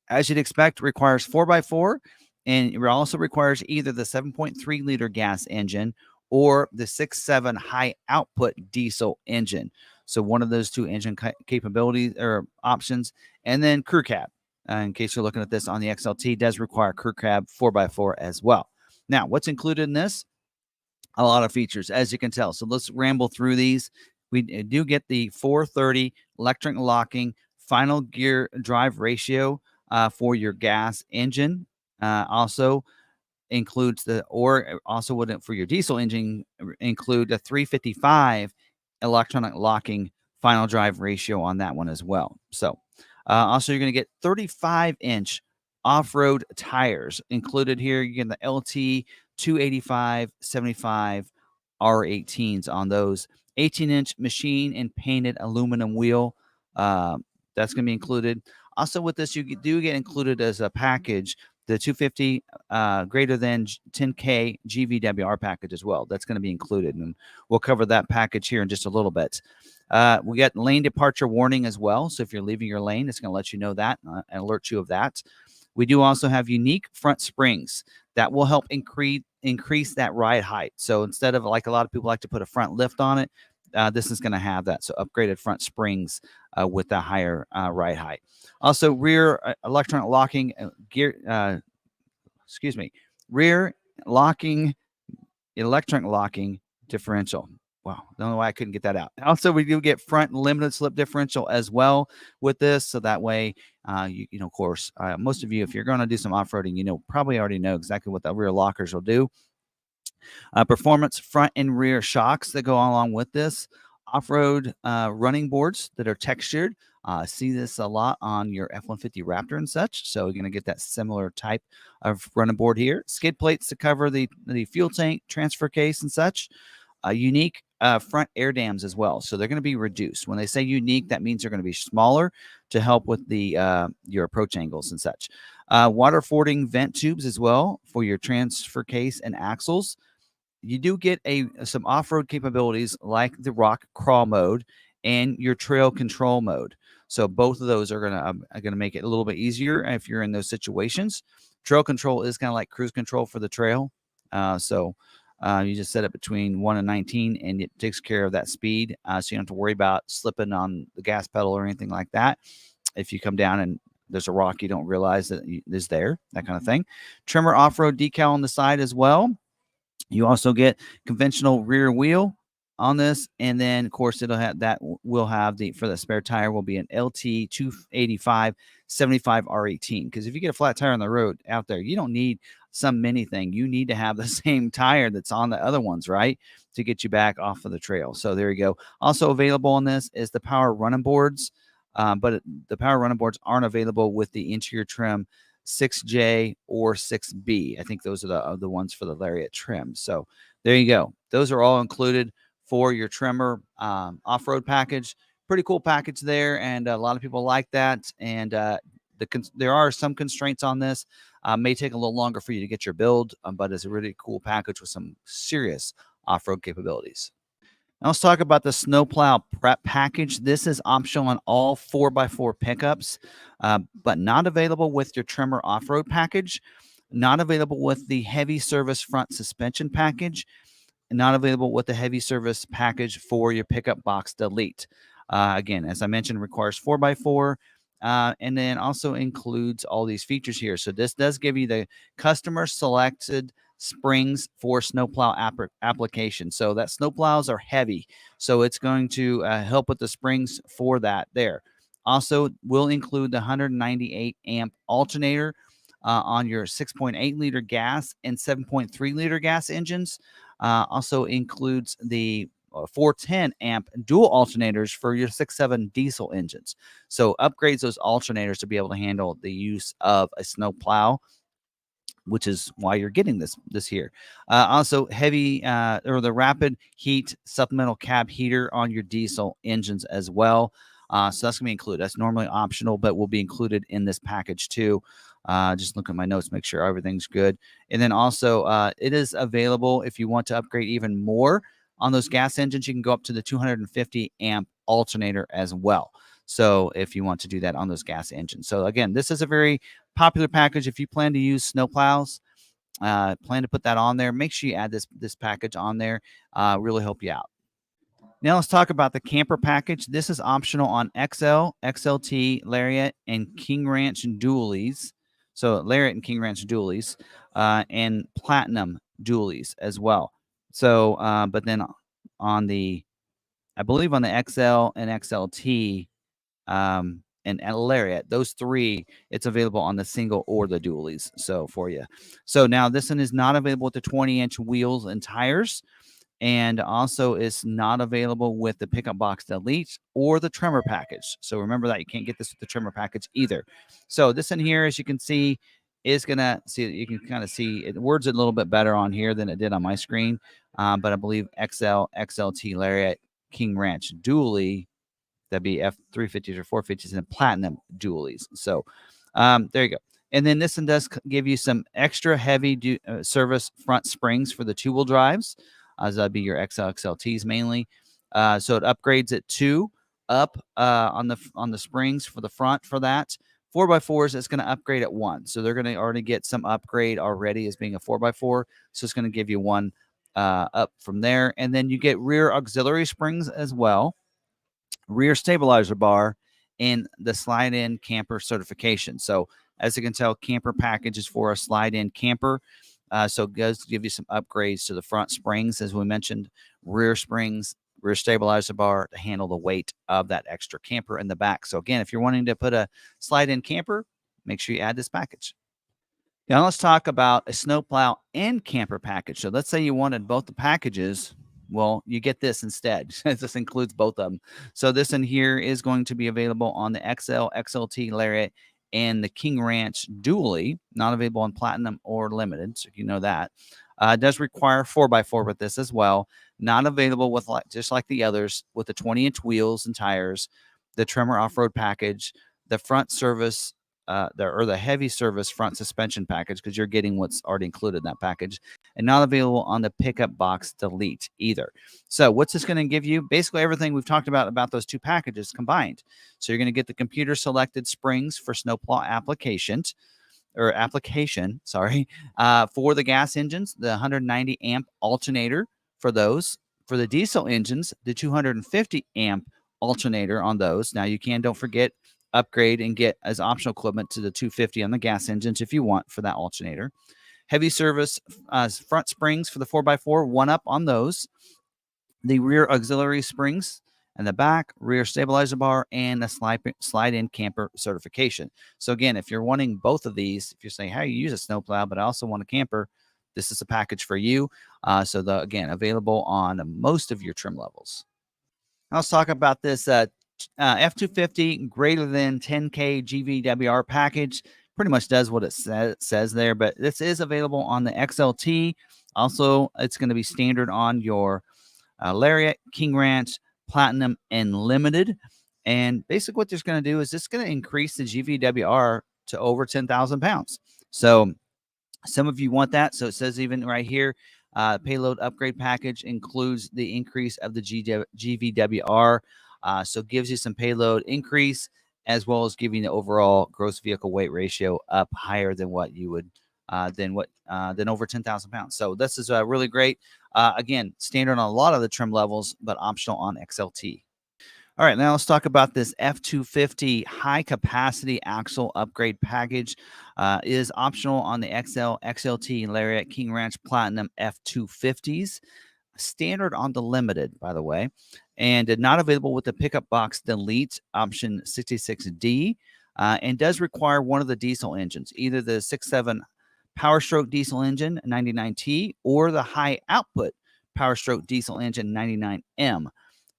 as you'd expect, requires 4x4, and it also requires either the 7.3 liter gas engine or the 6.7 high output diesel engine. So one of those two engine capabilities or options, and then crew cab. In case you're looking at this on the XLT, does require crew cab 4x4 as well. Now, what's included in this? A lot of features, as you can tell. So let's ramble through these. We do get the 430 electric locking final gear drive ratio for your gas engine. Also includes also would for your diesel engine include a 355 electronic locking final drive ratio on that one as well. So also you're going to get 35-inch off-road tires included here. You get the LT 285 75 R18s on those. 18-inch machine and painted aluminum wheel. That's going to be included. Also with this, you do get included as a package the 250 greater than 10K GVWR package as well. That's going to be included, and we'll cover that package here in just a little bit. We got lane departure warning as well. So if you're leaving your lane, it's going to let you know that and alert you of that. We do also have unique front springs that will help increase that ride height. So instead of like a lot of people like to put a front lift on it, this is going to have that. So upgraded front springs with the higher ride height. Also, rear electronic locking rear locking electronic locking differential. Wow, don't know why I couldn't get that out. Also, we do get front limited slip differential as well with this, so that way, of course, most of you, if you're going to do some off-roading, probably already know exactly what the rear lockers will do. Performance front and rear shocks that go along with this. Off-road running boards that are textured. See this a lot on your F-150 Raptor and such. So you're going to get that similar type of running board here. Skid plates to cover the fuel tank, transfer case, and such. Unique front air dams as well. So they're going to be reduced. When they say unique, that means they're going to be smaller to help with the your approach angles and such. Water fording vent tubes as well for your transfer case and axles. You do get some off-road capabilities like the rock crawl mode and your trail control mode. So both of those are gonna make it a little bit easier if you're in those situations. Trail control is kind of like cruise control for the trail. So you just set it between 1 and 19, and it takes care of that speed. So you don't have to worry about slipping on the gas pedal or anything like that. If you come down and there's a rock you don't realize that is there, that kind of thing. Tremor off-road decal on the side as well. You also get conventional rear wheel on this, and then of course it'll have that will have for the spare tire will be an LT 285 75 R18. Because if you get a flat tire on the road out there, you don't need some mini thing. You need to have the same tire that's on the other ones, right, to get you back off of the trail. So there you go. Also available on this is the power running boards, but the power running boards aren't available with the interior trim 6J or 6B. I think those are the ones for the Lariat trim. So there you go. Those are all included for your Tremor off-road package. Pretty cool package there, and a lot of people like that. And there are some constraints on this. May take a little longer for you to get your build, but it's a really cool package with some serious off-road capabilities. Now let's talk about the snowplow prep package. This is optional on all 4x4 pickups, but not available with your Tremor off-road package, not available with the heavy service front suspension package, and not available with the heavy service package for your pickup box delete. Again, as I mentioned, requires 4x4, and then also includes all these features here. So this does give you the customer selected springs for snowplow application. So that snowplows are heavy, so it's going to help with the springs for that there. Also will include the 198 amp alternator on your 6.8 liter gas and 7.3 liter gas engines. Also includes the 410 amp dual alternators for your 6.7 diesel engines. So upgrades those alternators to be able to handle the use of a snowplow, which is why you're getting this here. Also heavy or the rapid heat supplemental cab heater on your diesel engines as well. So that's gonna be included. That's normally optional, but will be included in this package too. Just look at my notes, make sure everything's good. And then also it is available if you want to upgrade even more on those gas engines. You can go up to the 250 amp alternator as well. So if you want to do that on those gas engines. So again, this is a very popular package. If you plan to use snowplows, plan to put that on there, make sure you add this package on there. Really help you out. Now let's talk about the camper package. This is optional on XL, XLT, Lariat, and King Ranch dualies. So Lariat and King Ranch dualies, and Platinum dualies as well. So, but then on the I believe on the XL and XLT, and Lariat, those three, it's available on the single or the dualies. So for you. So now this one is not available with the 20-inch wheels and tires, and also is not available with the pickup box delete or the Tremor package. So remember that you can't get this with the Tremor package either. So this in here, as you can see, is gonna see, you can kind of see it words a little bit better on here than it did on my screen. But I believe XLT Lariat King Ranch dually, that'd be F350s or 450s and platinum dualies. So there you go. And then this one does give you some extra heavy service front springs for the two-wheel drives. As that'd be your XLTs mainly. So it upgrades it to up on the springs for the front for that. 4x4s, it's going to upgrade at 1. So they're going to already get some upgrade already as being a 4x4. So it's going to give you 1 up from there. And then you get rear auxiliary springs as well, rear stabilizer bar, and the slide-in camper certification. So as you can tell, camper package is for a slide-in camper. So it does give you some upgrades to the front springs, as we mentioned, rear springs, rear stabilizer bar to handle the weight of that extra camper in the back. So again, if you're wanting to put a slide-in camper, make sure you add this package. Now let's talk about a snowplow and camper package. So let's say you wanted both the packages. Well, you get this instead. This includes both of them. So this in here is going to be available on the XLT Lariat and the King Ranch dually, not available on platinum or limited. So you know that. It does require 4x4 with this as well. Not available with just like the others with the 20-inch wheels and tires, the Tremor Off Road Package, the front service the heavy service front suspension package, because you're getting what's already included in that package, and not available on the pickup box delete either. So what's this going to give you? Basically everything we've talked about those two packages combined. So you're going to get the computer selected springs for snowplow application, sorry, for the gas engines, the 190 amp alternator for those. For the diesel engines, the 250 amp alternator on those. Now you don't forget, upgrade and get as optional equipment to the 250 on the gas engines if you want for that alternator. Heavy service front springs for the 4x4, 1 up on those. The rear auxiliary springs and the back, rear stabilizer bar, and the slide-in camper certification. So again, if you're wanting both of these, if you're saying, how you use a snowplow, but I also want a camper, this is a package for you. Again, available on most of your trim levels. Now let's talk about this F250 greater than 10K GVWR package. Pretty much does what it says there, but this is available on the XLT. Also, it's going to be standard on your Lariat, King Ranch, Platinum, and Limited. And basically what this going to do is it's going to increase the GVWR to over 10,000 pounds. So some of you want that. So it says even right here, payload upgrade package includes the increase of the GVWR. So it gives you some payload increase, as well as giving the overall gross vehicle weight ratio up higher than what you would than over 10,000 pounds. So this is really great. Again, standard on a lot of the trim levels, but optional on XLT. All right, now let's talk about this F250 high capacity axle upgrade package. Is optional on the XLT Lariat King Ranch Platinum F250s. Standard on the limited, by the way, and not available with the pickup box delete option 66D, and does require one of the diesel engines, either the 6.7 Power Stroke diesel engine 99T or the high output Power Stroke diesel engine 99M.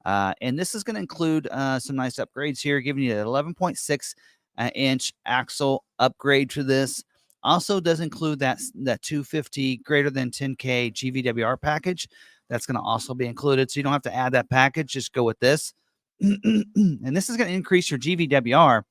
And this is going to include some nice upgrades here, giving you an 11.6 inch axle upgrade to this. Also does include that 250 greater than 10K GVWR package. That's going to also be included. So you don't have to add that package. Just go with this. And this is going to increase your GVWR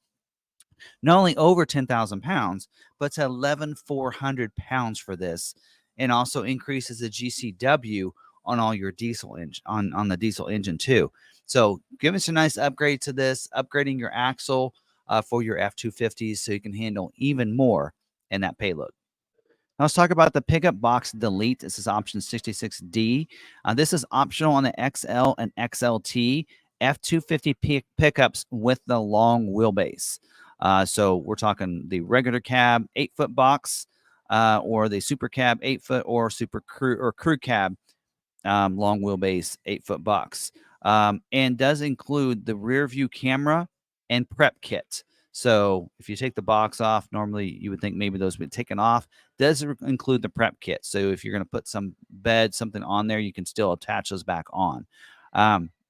not only over 10,000 pounds, but to 11,400 pounds for this, and also increases the GCW on all your diesel engine on the diesel engine too. So give us a nice upgrade to this, upgrading your axle for your F250s so you can handle even more in that payload. Now let's talk about the pickup box delete. This is option 66D. This is optional on the XL and XLT F250 pickups with the long wheelbase. So we're talking the regular cab 8-foot box, or the super cab 8-foot, or super crew cab long wheelbase 8-foot box. and does include the rear view camera and prep kit. So if you take the box off, normally you would think maybe those would be taken off. Does include the prep kit. So if you're going to put some bed, something on there, you can still attach those back on.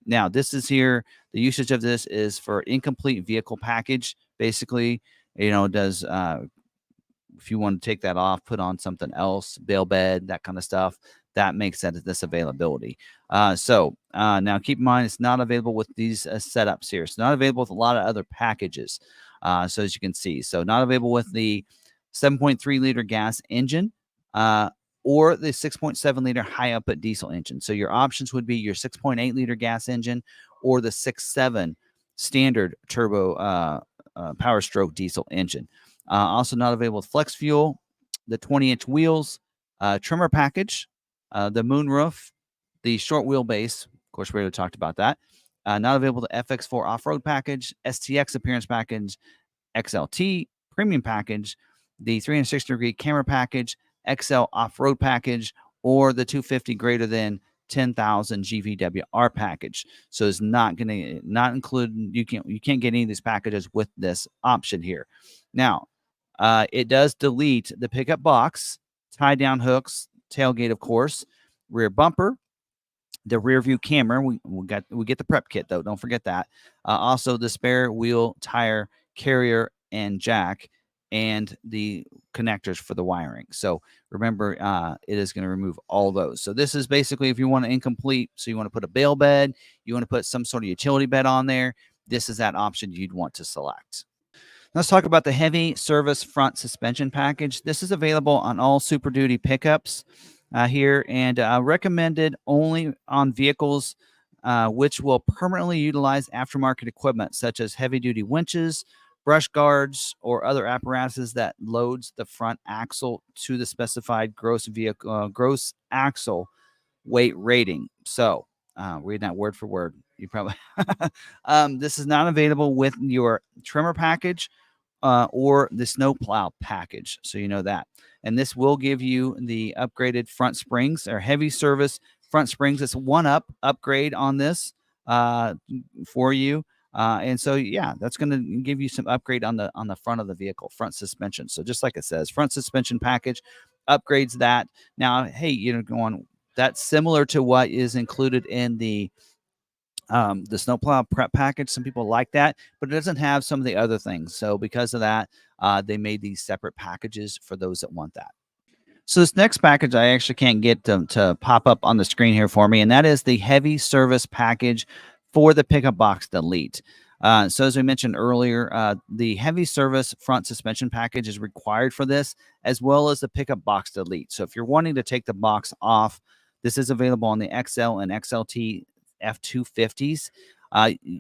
Now, this is here. The usage of this is for incomplete vehicle package. Basically, does if you want to take that off, put on something else, bail bed, that kind of stuff, that makes this availability. Now keep in mind, it's not available with these setups here. It's not available with a lot of other packages. So as you can see, so not available with the 7.3 liter gas engine or the 6.7 liter high output diesel engine. So your options would be your 6.8 liter gas engine or the 6.7 standard turbo power stroke diesel engine. Also not available with flex fuel, the 20-inch wheels, Tremor package, the moonroof, the short wheelbase. Of course, we already talked about that. Not available the FX4 Off Road Package, STX Appearance Package, XLT Premium Package, the 360-degree Camera Package, XL Off Road Package, or the 250 greater than 10,000 GVWR package. So it's not include. You can't get any of these packages with this option here. Now, it does delete the pickup box, tie down hooks, tailgate, of course, rear bumper, the rear view camera. We get the prep kit though. Don't forget that. Also the spare wheel, tire, carrier, and jack, and the connectors for the wiring. So remember, it is going to remove all those. So this is basically if you want an incomplete. So you want to put a bail bed, you want to put some sort of utility bed on there. This is that option you'd want to select. Let's talk about the heavy service front suspension package. This is available on all Super Duty pickups here, and recommended only on vehicles which will permanently utilize aftermarket equipment such as heavy-duty winches, brush guards, or other apparatuses that loads the front axle to the specified gross axle weight rating. So, reading that word for word, you probably this is not available with your Tremor package or the snow plow package. So you know that. And this will give you the upgraded front springs or heavy service front springs. It's a upgrade on this for you. And so, yeah, that's going to give you some upgrade on the front of the vehicle, front suspension. So just like it says, front suspension package upgrades that. Now, hey, going that's similar to what is included in the snowplow prep package. Some people like that, but it doesn't have some of the other things. So because of that, they made these separate packages for those that want that. So this next package I actually can't get to pop up on the screen here for me, and that is the heavy service package for the pickup box delete. So as we mentioned earlier, the heavy service front suspension package is required for this, as well as the pickup box delete. So if you're wanting to take the box off, this is available on the XL and XLT F250s.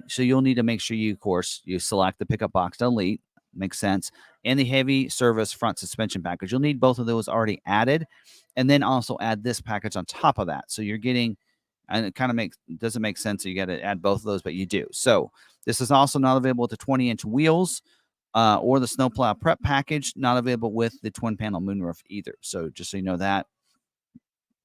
So you'll need to make sure you select the pickup box delete. Makes sense. And the heavy service front suspension package. You'll need both of those already added, and then also add this package on top of that. So you're getting, and it kind of doesn't make sense. So you got to add both of those, but you do. So this is also not available with the 20-inch wheels or the snowplow prep package. Not available with the twin panel moonroof either. So just so you know that.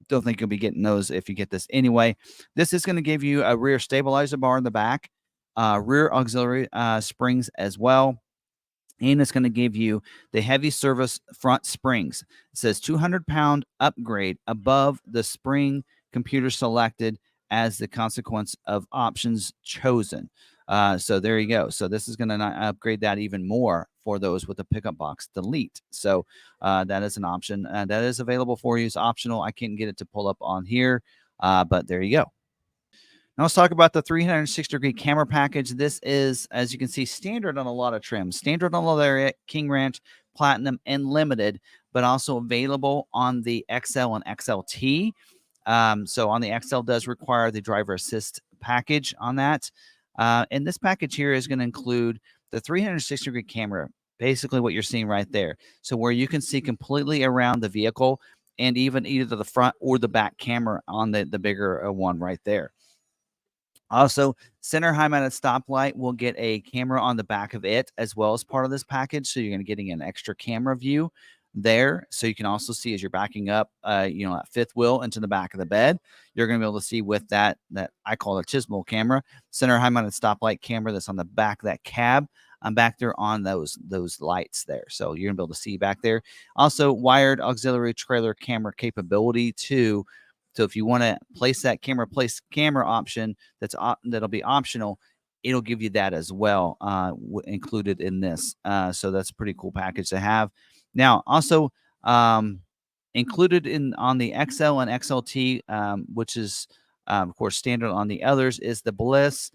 Don't think you'll be getting those if you get this anyway. This is going to give you a rear stabilizer bar in the back, rear auxiliary springs as well. And it's going to give you the heavy service front springs. It says 200-pound upgrade above the spring computer selected as the consequence of options chosen. So there you go. So this is going to upgrade that even more for those with the pickup box delete. So that is an option that is available for you. It's optional. I can't get it to pull up on here, but there you go. Now let's talk about the 360-degree camera package. This is, as you can see, standard on a lot of trims. Standard on Lariat, King Ranch, Platinum, and Limited, but also available on the XL and XLT. So on the XL does require the driver assist package on that. And this package here is going to include the 360-degree camera, basically what you're seeing right there. So where you can see completely around the vehicle and even either the front or the back camera on the bigger one right there. Also, center high-mounted stoplight will get a camera on the back of it as well as part of this package. So you're going to getting an extra camera view there. So you can also see as you're backing up, that fifth wheel into the back of the bed, you're going to be able to see with that I call a chisel camera, center high mounted stoplight camera that's on the back of that cab. I'm back there on those lights there. So you're gonna be able to see back there. Also wired auxiliary trailer camera capability too. So if you want to place that camera option that'll be optional, it'll give you that as well, included in this. So that's a pretty cool package to have. Now, also included on the XL and XLT, which is of course standard on the others, is the Bliss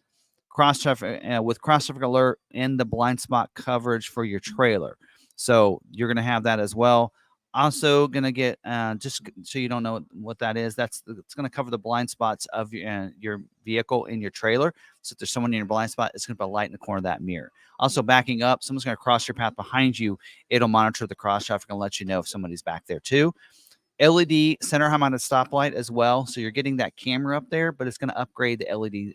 cross traffic with cross traffic alert and the blind spot coverage for your trailer. So you're going to have that as well. Also going to get, just so you don't know what that is, it's going to cover the blind spots of your vehicle in your trailer. So if there's someone in your blind spot, it's going to put a light in the corner of that mirror. Also backing up, someone's going to cross your path behind you. It'll monitor the cross traffic and let you know if somebody's back there too. LED center high mounted stoplight as well. So you're getting that camera up there, but it's going to upgrade the LED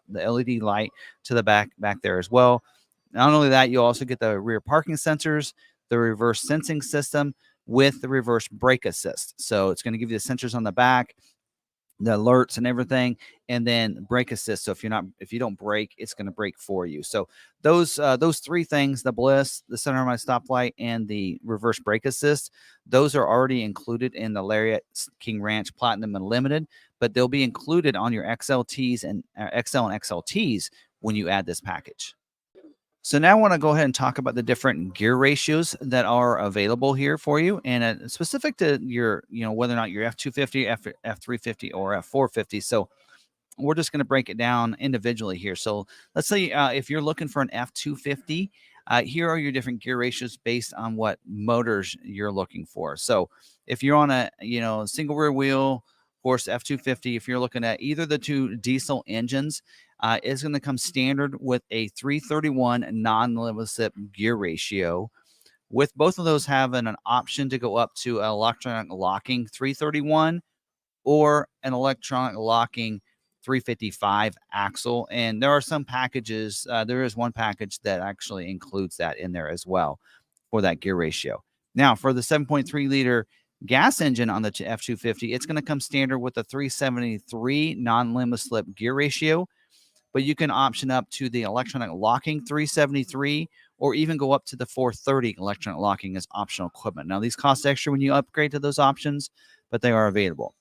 the LED light to the back there as well. Not only that, you also get the rear parking sensors, the reverse sensing system with the reverse brake assist. So it's going to give you the sensors on the back, the alerts and everything, and then brake assist. So if you don't brake, it's going to brake for you. So those three things, the Bliss, the center mounted stoplight, and the reverse brake assist, those are already included in the Lariat, King Ranch, Platinum, and Limited, but they'll be included on your XLTs and XL and XLTs when you add this package. So now I want to go ahead and talk about the different gear ratios that are available here for you, and specific to your, whether or not you're F250, F350, or F450. So we're just going to break it down individually here. So let's say if you're looking for an F250, here are your different gear ratios based on what motors you're looking for. So if you're on a single rear wheel, of course, F250, if you're looking at either the two diesel engines, is going to come standard with a 331 non-limit slip gear ratio, with both of those having an option to go up to an electronic locking 331 or an electronic locking 355 axle. And there are some packages, there is one package that actually includes that in there as well for that gear ratio. Now, for the 7.3 liter gas engine on the F250, it's going to come standard with a 373 non-limit slip gear ratio, but you can option up to the electronic locking 373 or even go up to the 430 electronic locking as optional equipment. Now, these cost extra when you upgrade to those options, but they are available.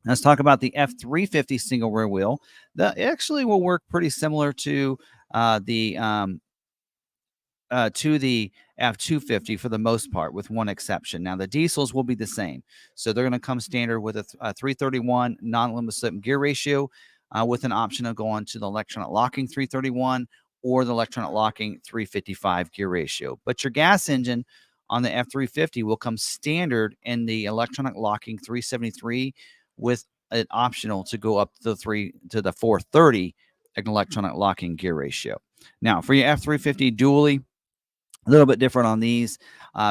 Let's talk about the F350 single rear wheel. That actually will work pretty similar to the F250 for the most part, with one exception. Now, the diesels will be the same. So they're going to come standard with a 331 non-limit slip gear ratio, with an option of going to the electronic locking 331 or the electronic locking 355 gear ratio. But your gas engine on the F350 will come standard in the electronic locking 373 with an optional to go up to the 430 electronic locking gear ratio. Now, for your F350 dually, a little bit different on these,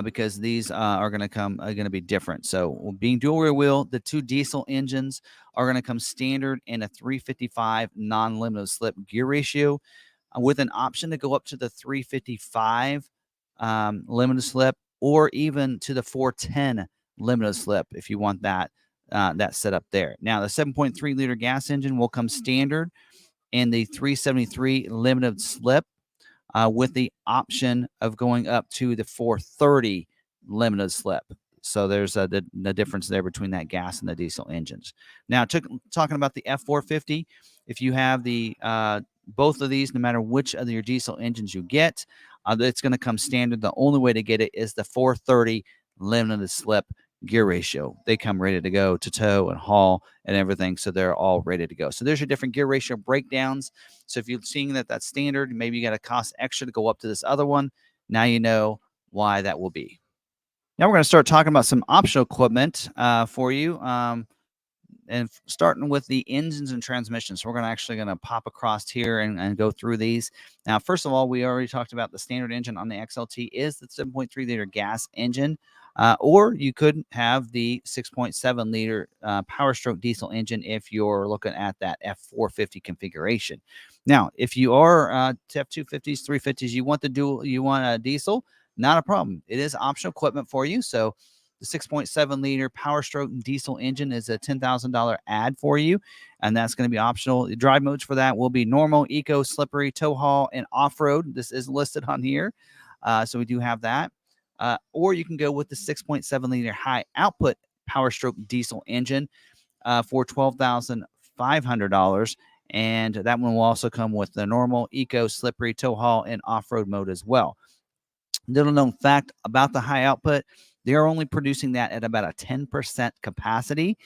because these are going to be different. So being dual rear wheel, the two diesel engines are going to come standard in a 355 non-limited slip gear ratio, with an option to go up to the 355 limited slip, or even to the 410 limited slip if you want that setup there. Now, the 7.3 liter gas engine will come standard in the 373 limited slip, with the option of going up to the 430 limited slip. So there's the difference there between that gas and the diesel engines. Now, talking about the F450, if you have the both of these, no matter which of your diesel engines you get, it's going to come standard. The only way to get it is the 430 limited slip gear ratio. They come ready to go to tow and haul and everything, so they're all ready to go. So there's your different gear ratio breakdowns. So if you're seeing that that's standard, maybe you got to cost extra to go up to this other one. Now you know why that will be. Now we're going to start talking about some optional equipment for you. And starting with the engines and transmissions. So we're going to pop across here and go through these. Now, first of all, we already talked about the standard engine on the XLT is the 7.3 liter gas engine, or you could have the 6.7 liter Power Stroke diesel engine if you're looking at that F450 configuration. Now, if you are F250s, 350s, you want a diesel, not a problem. It is optional equipment for you. So the 6.7 liter Power Stroke diesel engine is a $10,000 add for you, and that's going to be optional. The drive modes for that will be normal, eco, slippery, tow haul, and off road. This is listed on here. So we do have that. Or you can go with the 6.7 liter high output Power Stroke diesel engine for $12,500. And that one will also come with the normal, eco, slippery, tow haul, and off road mode as well. Little known fact about the high output, they are only producing that at about a 10% capacity.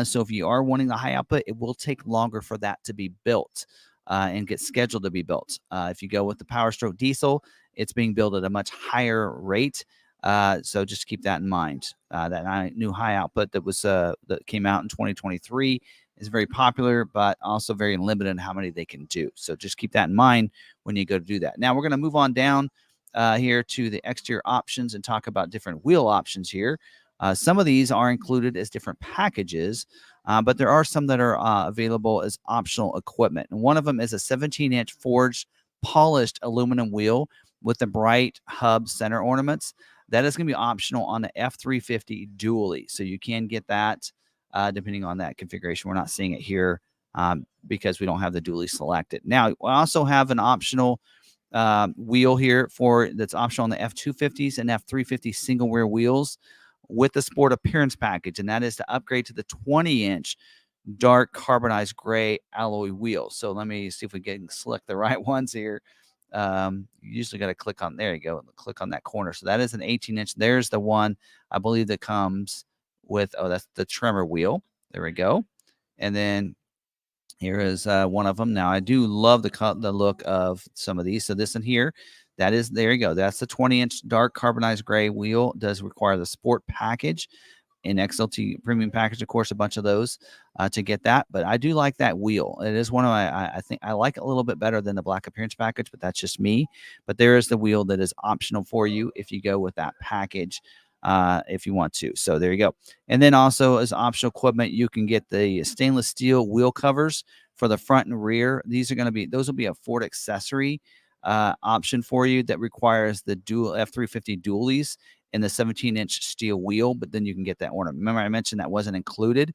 So if you are wanting the high output, it will take longer for that to be built and get scheduled to be built. If you go with the Power Stroke diesel, it's being built at a much higher rate. So just keep that in mind. That new high output that came out in 2023 is very popular, but also very limited in how many they can do. So just keep that in mind when you go to do that. Now we're going to move on down here to the exterior options and talk about different wheel options here. Some of these are included as different packages, but there are some that are available as optional equipment. And one of them is a 17-inch forged polished aluminum wheel with the bright hub center ornaments. That is going to be optional on the F350 dually. So you can get that depending on that configuration. We're not seeing it here because we don't have the dually selected. Now, we also have an optional wheel here that's optional on the F250s and F350 single rear wheels with the sport appearance package, and that is to upgrade to the 20-inch dark carbonized gray alloy wheels. So let me see if we can select the right ones here. You usually got to click on, there you go, click on that corner. So that is an 18-inch. There's the one I believe that comes with, that's the Tremor wheel. There we go. And then here is one of them. Now, I do love the look of some of these. So this one here, there you go. That's the 20-inch dark carbonized gray wheel. It does require the sport package in XLT Premium Package, of course, a bunch of those to get that. But I do like that wheel. It is one of I think I like it a little bit better than the black appearance package, but that's just me. But there is the wheel that is optional for you if you go with that package. If you want to. So there you go. And then also as optional equipment, you can get the stainless steel wheel covers for the front and rear. Those will be a Ford accessory option for you that requires the dual F350 dualies and the 17-inch steel wheel, but then you can get that ornament. Remember I mentioned that wasn't included.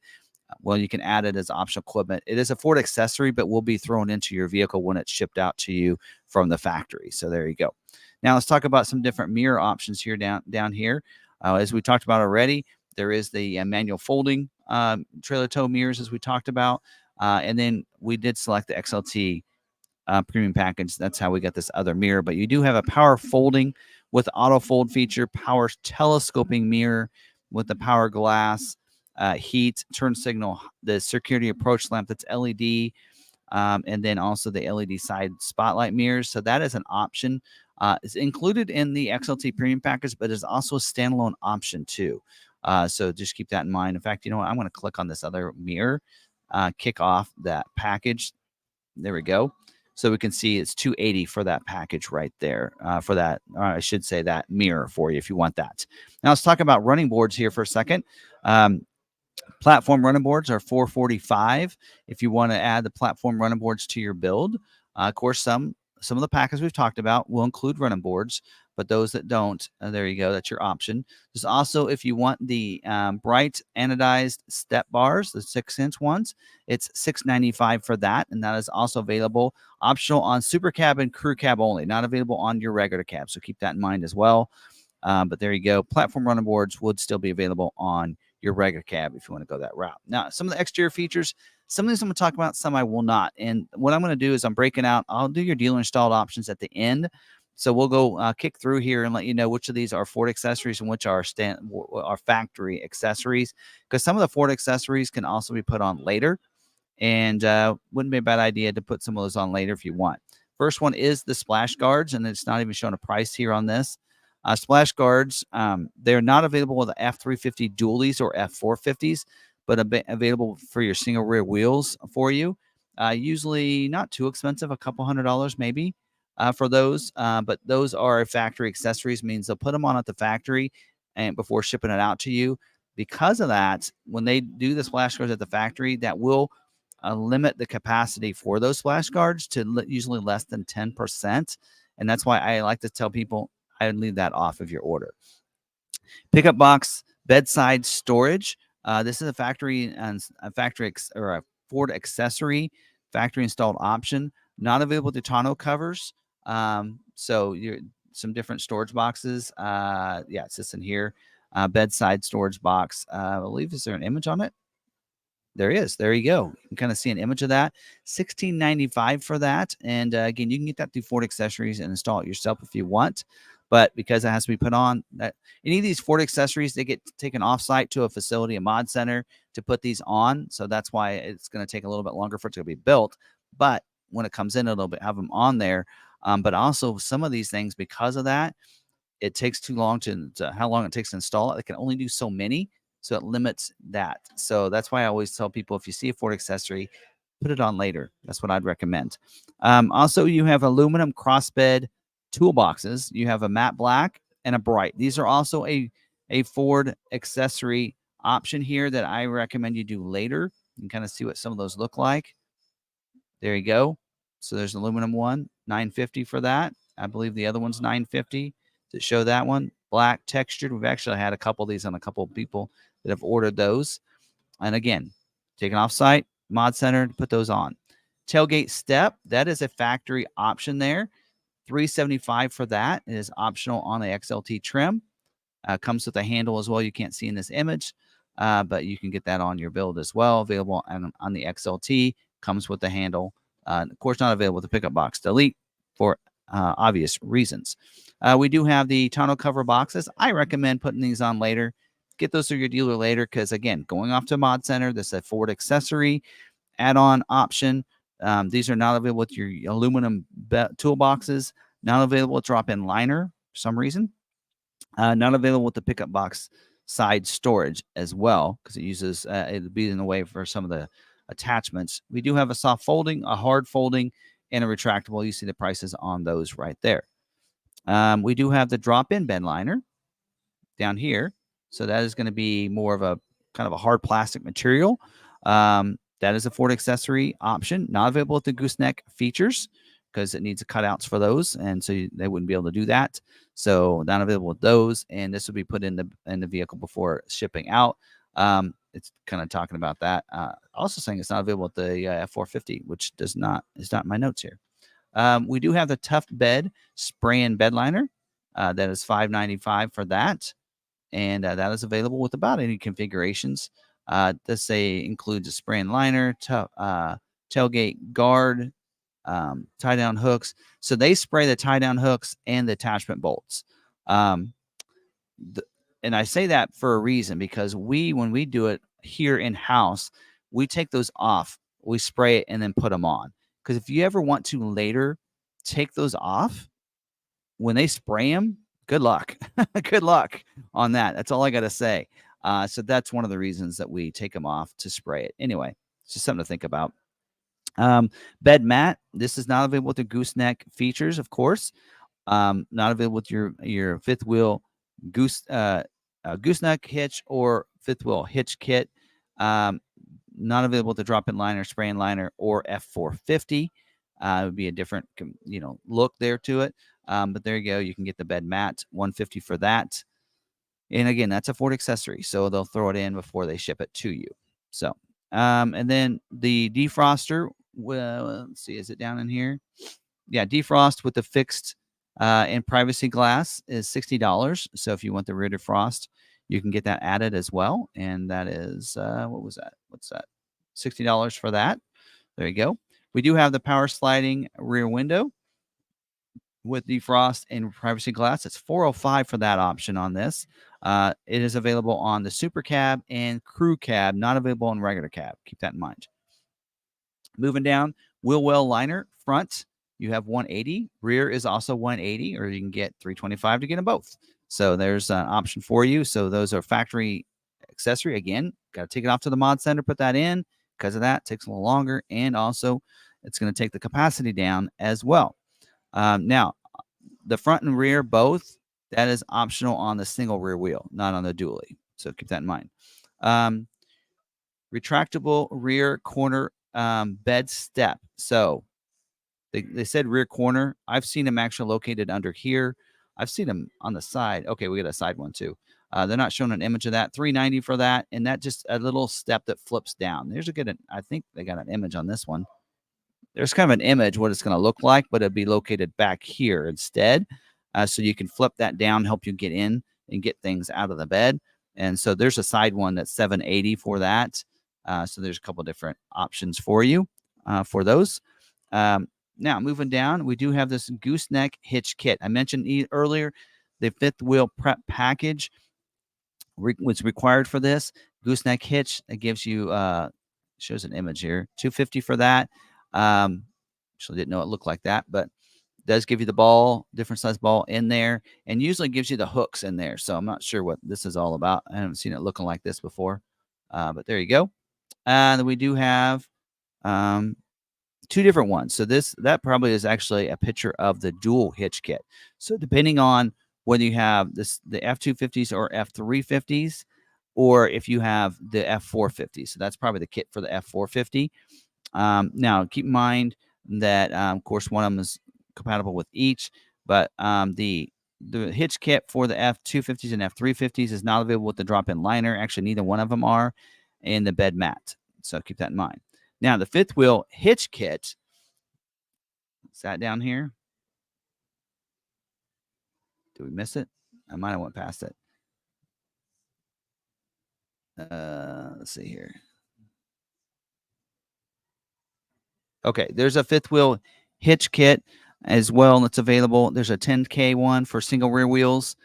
Well, you can add it as optional equipment. It is a Ford accessory, but will be thrown into your vehicle when it's shipped out to you from the factory. So there you go. Now let's talk about some different mirror options here down here. As we talked about already, there is the manual folding trailer tow mirrors, as we talked about. And then we did select the XLT Premium Package. That's how we got this other mirror. But you do have a power folding with auto fold feature, power telescoping mirror with the power glass, heat, turn signal, the security approach lamp that's LED, and then also the LED side spotlight mirrors. So that is an option. It's included in the XLT Premium Package, but it's also a standalone option too. So just keep that in mind. In fact, you know what? I'm going to click on this other mirror, kick off that package. There we go. So we can see it's $280 for that package right there. For that, I should say that mirror for you if you want that. Now let's talk about running boards here for a second. Platform running boards are $445 if you want to add the platform running boards to your build. Of course, some of the packages we've talked about will include running boards, but those that don't, there you go. That's your option. There's also, if you want the bright anodized step bars, the 6-inch ones, it's $695 for that, and that is also available, optional on Super Cab and Crew Cab only, not available on your regular cab. So keep that in mind as well. But there you go. Platform running boards would still be available on your regular cab if you want to go that route. Now, some of the exterior features, some of these I'm going to talk about, some I will not. And what I'm going to do is I'm breaking out, I'll do your dealer installed options at the end. So we'll go kick through here and let you know which of these are Ford accessories and which are factory accessories, because some of the Ford accessories can also be put on later, and wouldn't be a bad idea to put some of those on later if you want. First one is the splash guards, and it's not even showing a price here on this. Splash guards, they're not available with the F350 dualies or F450s, but available for your single rear wheels for you. Usually not too expensive, a couple $100 maybe for those. But those are factory accessories, means they'll put them on at the factory and before shipping it out to you. Because of that, when they do the splash guards at the factory, that will limit the capacity for those splash guards to usually less than 10%. And that's why I like to tell people, I would leave that off of your order. Pickup box bedside storage. This is a factory or a Ford accessory factory installed option. Not available to tonneau covers. So you're some different storage boxes. Yeah, it sits in here. Bedside storage box. I believe, is there an image on it? There is. There you go. You can kind of see an image of that. $16.95 for that. And again, you can get that through Ford Accessories and install it yourself if you want. But because it has to be put on, that any of these Ford accessories, they get taken offsite to a facility, a mod center, to put these on. So that's why it's going to take a little bit longer for it to be built. But when it comes in, it'll have them on there. But also some of these things, because of that, it takes too long to how long it takes to install it. It can only do so many, so it limits that. So that's why I always tell people, if you see a Ford accessory, put it on later. That's what I'd recommend. Also, you have aluminum crossbed toolboxes. You have a matte black and a bright. These are also a Ford accessory option here that I recommend you do later. You can kind of see what some of those look like. There you go. So there's an aluminum one, $950 for that. I believe the other one's $950 to show that one. Black textured. We've actually had a couple of these on a couple of people that have ordered those. And again, taken off site, mod center, to put those on. Tailgate step, that is a factory option there. $375 for that. It is optional on the XLT trim. Comes with a handle as well. You can't see in this image, but you can get that on your build as well. Available on the XLT. Comes with the handle. Of course, not available with the pickup box delete for obvious reasons. We do have the tonneau cover boxes. I recommend putting these on later. Get those through your dealer later because, again, going off to Mod Center, this is a Ford accessory add-on option. These are not available with your aluminum toolboxes. Not available with drop-in liner for some reason. Not available with the pickup box side storage as well because it uses it'll be in the way for some of the attachments. We do have a soft folding, a hard folding, and a retractable. You see the prices on those right there. We do have the drop-in bed liner down here. So that is going to be more of a kind of a hard plastic material. That is a Ford accessory option. Not available with the gooseneck features because it needs cutouts for those, and so they wouldn't be able to do that. So not available with those, and this will be put in the vehicle before shipping out. It's kind of talking about that. Also saying it's not available with the F450, which is not in my notes here. We do have the Tough Bed spray-in bed liner. That is $595 for that, and that is available with about any configurations. This includes a spray-in liner, tailgate guard, tie-down hooks. So they spray the tie-down hooks and the attachment bolts. And I say that for a reason because when we do it here in-house, we take those off, we spray it, and then put them on. Because if you ever want to later take those off, when they spray them, good luck. Good luck on that. That's all I got to say. So that's one of the reasons that we take them off to spray it. Anyway, it's just something to think about. Bed mat. This is not available with the gooseneck features, of course. Not available with your fifth wheel gooseneck hitch or fifth wheel hitch kit. Not available with the drop-in liner, spray-in liner, or F450. It would be a different, look there to it. But there you go. You can get the bed mat, $150 for that. And again, that's a Ford accessory, so they'll throw it in before they ship it to you. So, and then the defroster. Well, let's see, is it down in here? Yeah, defrost with the fixed and privacy glass is $60. So if you want the rear defrost, you can get that added as well. And that is what was that? What's that? $60 for that. There you go. We do have the power sliding rear window with defrost and privacy glass. It's $405 for that option on this. It is available on the Super Cab and Crew Cab, not available on regular cab. Keep that in mind. Moving down, wheel well liner front, you have 180. Rear is also 180, or you can get 325 to get them both. So there's an option for you. So those are factory accessory. Again, got to take it off to the mod center, put that in. Because of that, it takes a little longer, and also it's going to take the capacity down as well. Now, the front and rear both, that is optional on the single rear wheel, not on the dually. So keep that in mind. Retractable rear corner bed step. So they said rear corner. I've seen them actually located under here. I've seen them on the side. Okay, we got a side one too. They're not showing an image of that. $390 for that, and that just a little step that flips down. There's a good. I think they got an image on this one. There's kind of an image what it's going to look like, but it'll be located back here instead. So you can flip that down, help you get in and get things out of the bed. And so there's a side one that's $780 for that. So there's a couple different options for you for those. Now moving down, we do have this gooseneck hitch kit. I mentioned earlier the fifth wheel prep package was required for this gooseneck hitch. It gives you shows an image here, $250 for that. Actually didn't know it looked like that, but does give you the ball, different size ball in there, and usually gives you the hooks in there. So I'm not sure what this is all about. I haven't seen it looking like this before, but there you go. And we do have two different ones. So that probably is actually a picture of the dual hitch kit. So depending on whether you have the F250s or F350s, or if you have the F450. So that's probably the kit for the F450. Now, keep in mind that, of course, one of them is compatible with each, but the hitch kit for the F250s and F350s is not available with the drop-in liner. Actually, neither one of them are, and the bed mat. So keep that in mind. Now, the fifth wheel hitch kit, is that down here? Did we miss it? I might have went past it. Let's see here. Okay, there's a fifth wheel hitch kit as well that's available. There's a 10K one for single rear wheels.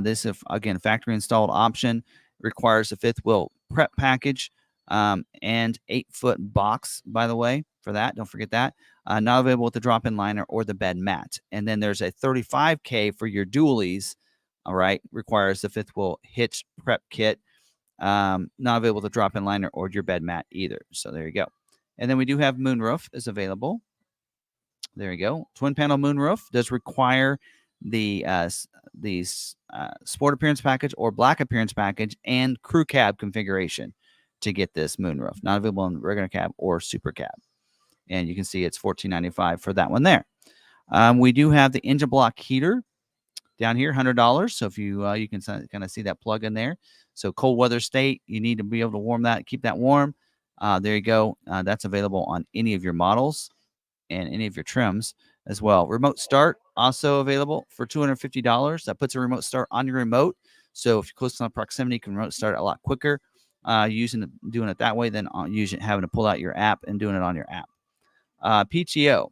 This is, again, factory installed option. Requires a fifth wheel prep package and 8-foot box, by the way, for that. Don't forget that. Not available with the drop-in liner or the bed mat. And then there's a 35K for your dualies. All right, requires the fifth wheel hitch prep kit. Not available with the drop-in liner or your bed mat either. So there you go. And then we do have moonroof is available. There you go. Twin panel moonroof does require the sport appearance package or black appearance package and crew cab configuration to get this moonroof. Not available in regular cab or super cab. And you can see it's $14.95 for that one there. We do have the engine block heater down here, $100. So if you can kind of see that plug in there. So cold weather state, you need to be able to warm that, keep that warm. There you go. That's available on any of your models and any of your trims as well. Remote start also available for $250. That puts a remote start on your remote. So if you're close to proximity, you can remote start a lot quicker doing it that way than having to pull out your app and doing it on your app. PTO,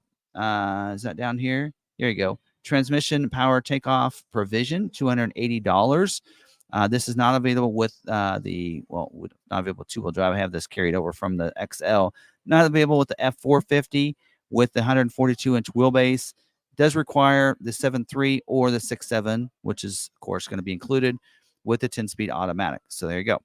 is that down here? There you go. Transmission power takeoff provision, $280. This is not available with not available two-wheel drive. I have this carried over from the XL. Not available with the F450 with the 142-inch wheelbase. Does require the 7.3 or the 6.7, which is, of course, going to be included with the 10-speed automatic. So there you go.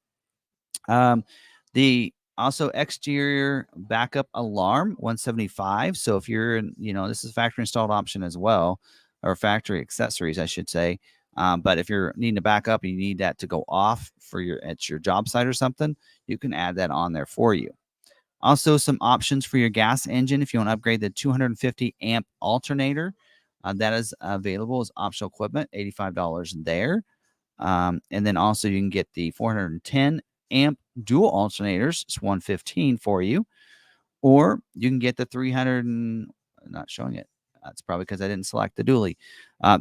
The also exterior backup alarm, $175. So if you're in, this is factory installed option as well, or factory accessories, I should say. But if you're needing to back up and you need that to go off at your job site or something, you can add that on there for you. Also, some options for your gas engine if you want to upgrade the 250 amp alternator. That is available as optional equipment, $85 there. And then also you can get the 410 amp dual alternators, it's $115 for you. Or you can get the 300 and not showing it. That's probably because I didn't select the dually.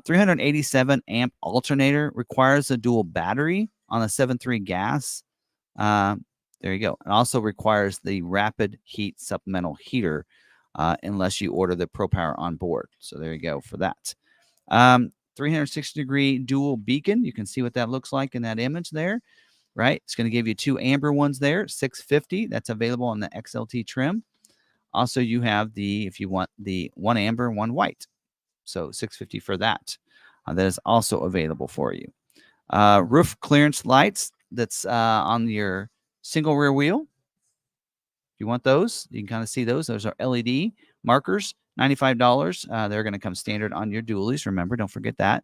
387 amp alternator requires a dual battery on a 7.3 gas. There you go. It also requires the rapid heat supplemental heater unless you order the Pro Power on board. So there you go for that. 360-degree dual beacon. You can see what that looks like in that image there, right? It's going to give you two amber ones there, $650. That's available on the XLT trim. Also, you have if you want the one amber, one white. So $650 for that. That is also available for you. Roof clearance lights that's on your single rear wheel. If you want those, you can kind of see those. Those are LED markers, $95. They're going to come standard on your dualies. Remember, don't forget that.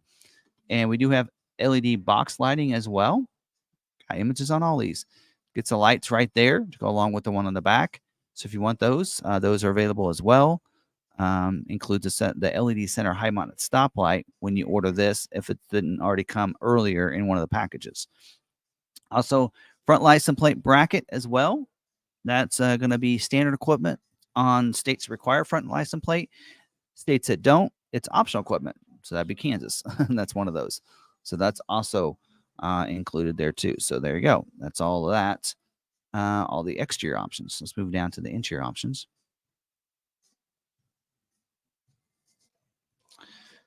And we do have LED box lighting as well. Got images on all these. Gets the lights right there to go along with the one on the back. So if you want those are available as well. includes the LED center high mounted stoplight when you order this, if it didn't already come earlier in one of the packages. Also, front license plate bracket as well. That's going to be standard equipment on states that require front license plate. States that don't, it's optional equipment. So that'd be Kansas. And that's one of those. So that's also included there too. So there you go. That's all of that. All the exterior options. Let's move down to the interior options.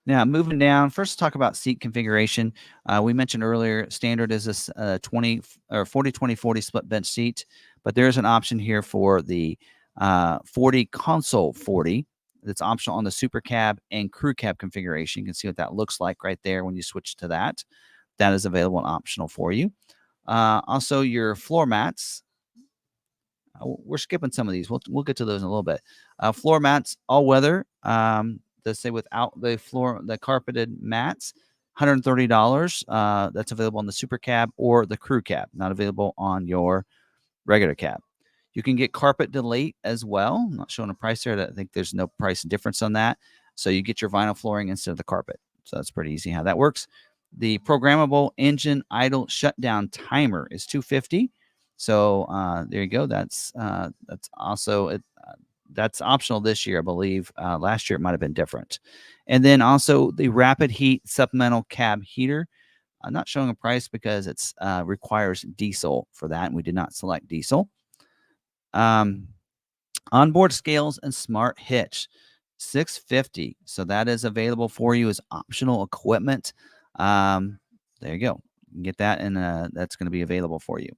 Now, moving down, first talk about seat configuration. We mentioned earlier, standard is a 20 or 40 20 40 split bench seat, but there's an option here for the 40 console 40 that's optional on the super cab and crew cab configuration. You can see what that looks like right there when you switch to that. That is available and optional for you. Also, your floor mats. We're skipping some of these. We'll get to those in a little bit. Floor mats, all weather. Let's say without the carpeted mats, $130. That's available on the super cab or the crew cab, not available on your regular cab. You can get carpet delete as well. I'm not showing a price there. I think there's no price difference on that. So you get your vinyl flooring instead of the carpet. So that's pretty easy how that works. The programmable engine idle shutdown timer is $250. So there you go. That's also that's optional this year, I believe. Last year it might have been different. And then also the rapid heat supplemental cab heater. I'm not showing a price because it's requires diesel for that, and we did not select diesel. Onboard scales and smart hitch, $650. So that is available for you as optional equipment. There you go. You can get that, and that's going to be available for you.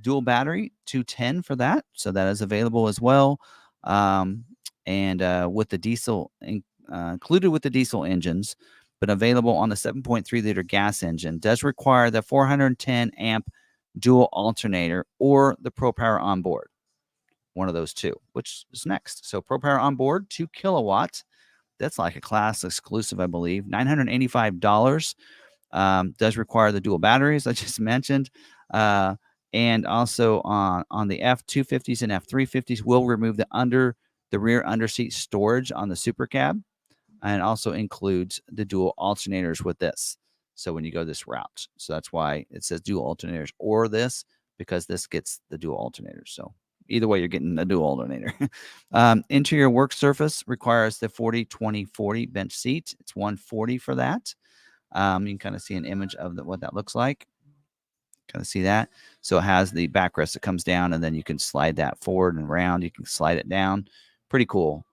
Dual battery, $210 for that. So that is available as well. And with the diesel included with the diesel engines, but available on the 7.3 liter gas engine, does require the 410 amp dual alternator or the Pro Power onboard. One of those two, which is next. So Pro Power onboard, 2 kilowatts. That's like a class exclusive, I believe. $985. Does require the dual batteries I just mentioned. And also on the F250s and F350s, will remove the rear underseat storage on the super cab, and also includes the dual alternators with this. So when you go this route, so that's why it says dual alternators or this, because this gets the dual alternators. So either way, you're getting a dual alternator. Interior work surface requires the 40-20-40 bench seat. It's $140 for that. You can kind of see an image of what that looks like. Kind of see that. So it has the backrest that comes down, and then you can slide that forward and around. You can slide it down. Pretty cool.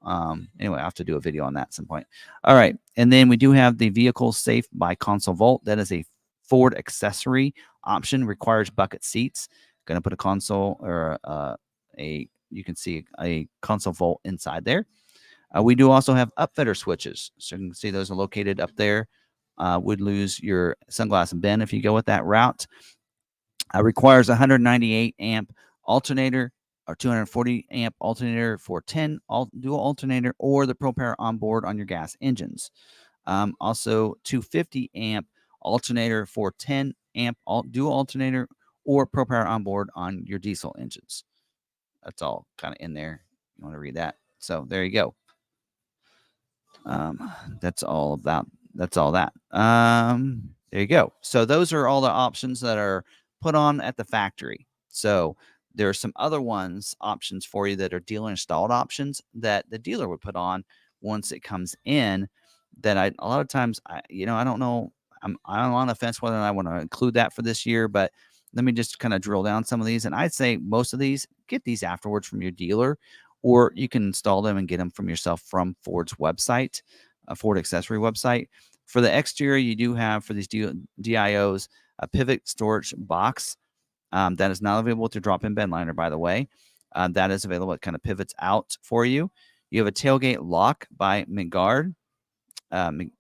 Anyway, I'll have to do a video on that at some point. All right. And then we do have the vehicle safe by console vault. That is a Ford accessory option, requires bucket seats. Going to put a console or you can see a console vault inside there. We do also have upfitter switches. So you can see those are located up there. Would lose your sunglass bin if you go with that route. Requires 198 amp alternator or 240 amp alternator for 10 dual alternator or the Pro Power onboard on your gas engines. Also 250 amp alternator for 10 amp dual alternator or Pro Power onboard on your diesel engines. That's all kind of in there. You want to read that. So there you go. That's all that. There you go. So those are all the options that are put on at the factory. So there are some other options for you that are dealer installed options that the dealer would put on once it comes in. That a lot of times, I don't know. I'm on the fence whether or not I want to include that for this year, but let me just kind of drill down some of these. And I'd say most of these, get these afterwards from your dealer, or you can install them and get them from yourself from Ford's website, a Ford accessory website. For the exterior, you do have for these DIOs a pivot storage box that is not available to drop-in bed liner, by the way. That is available. It kind of pivots out for you. You have a tailgate lock by McArthur. And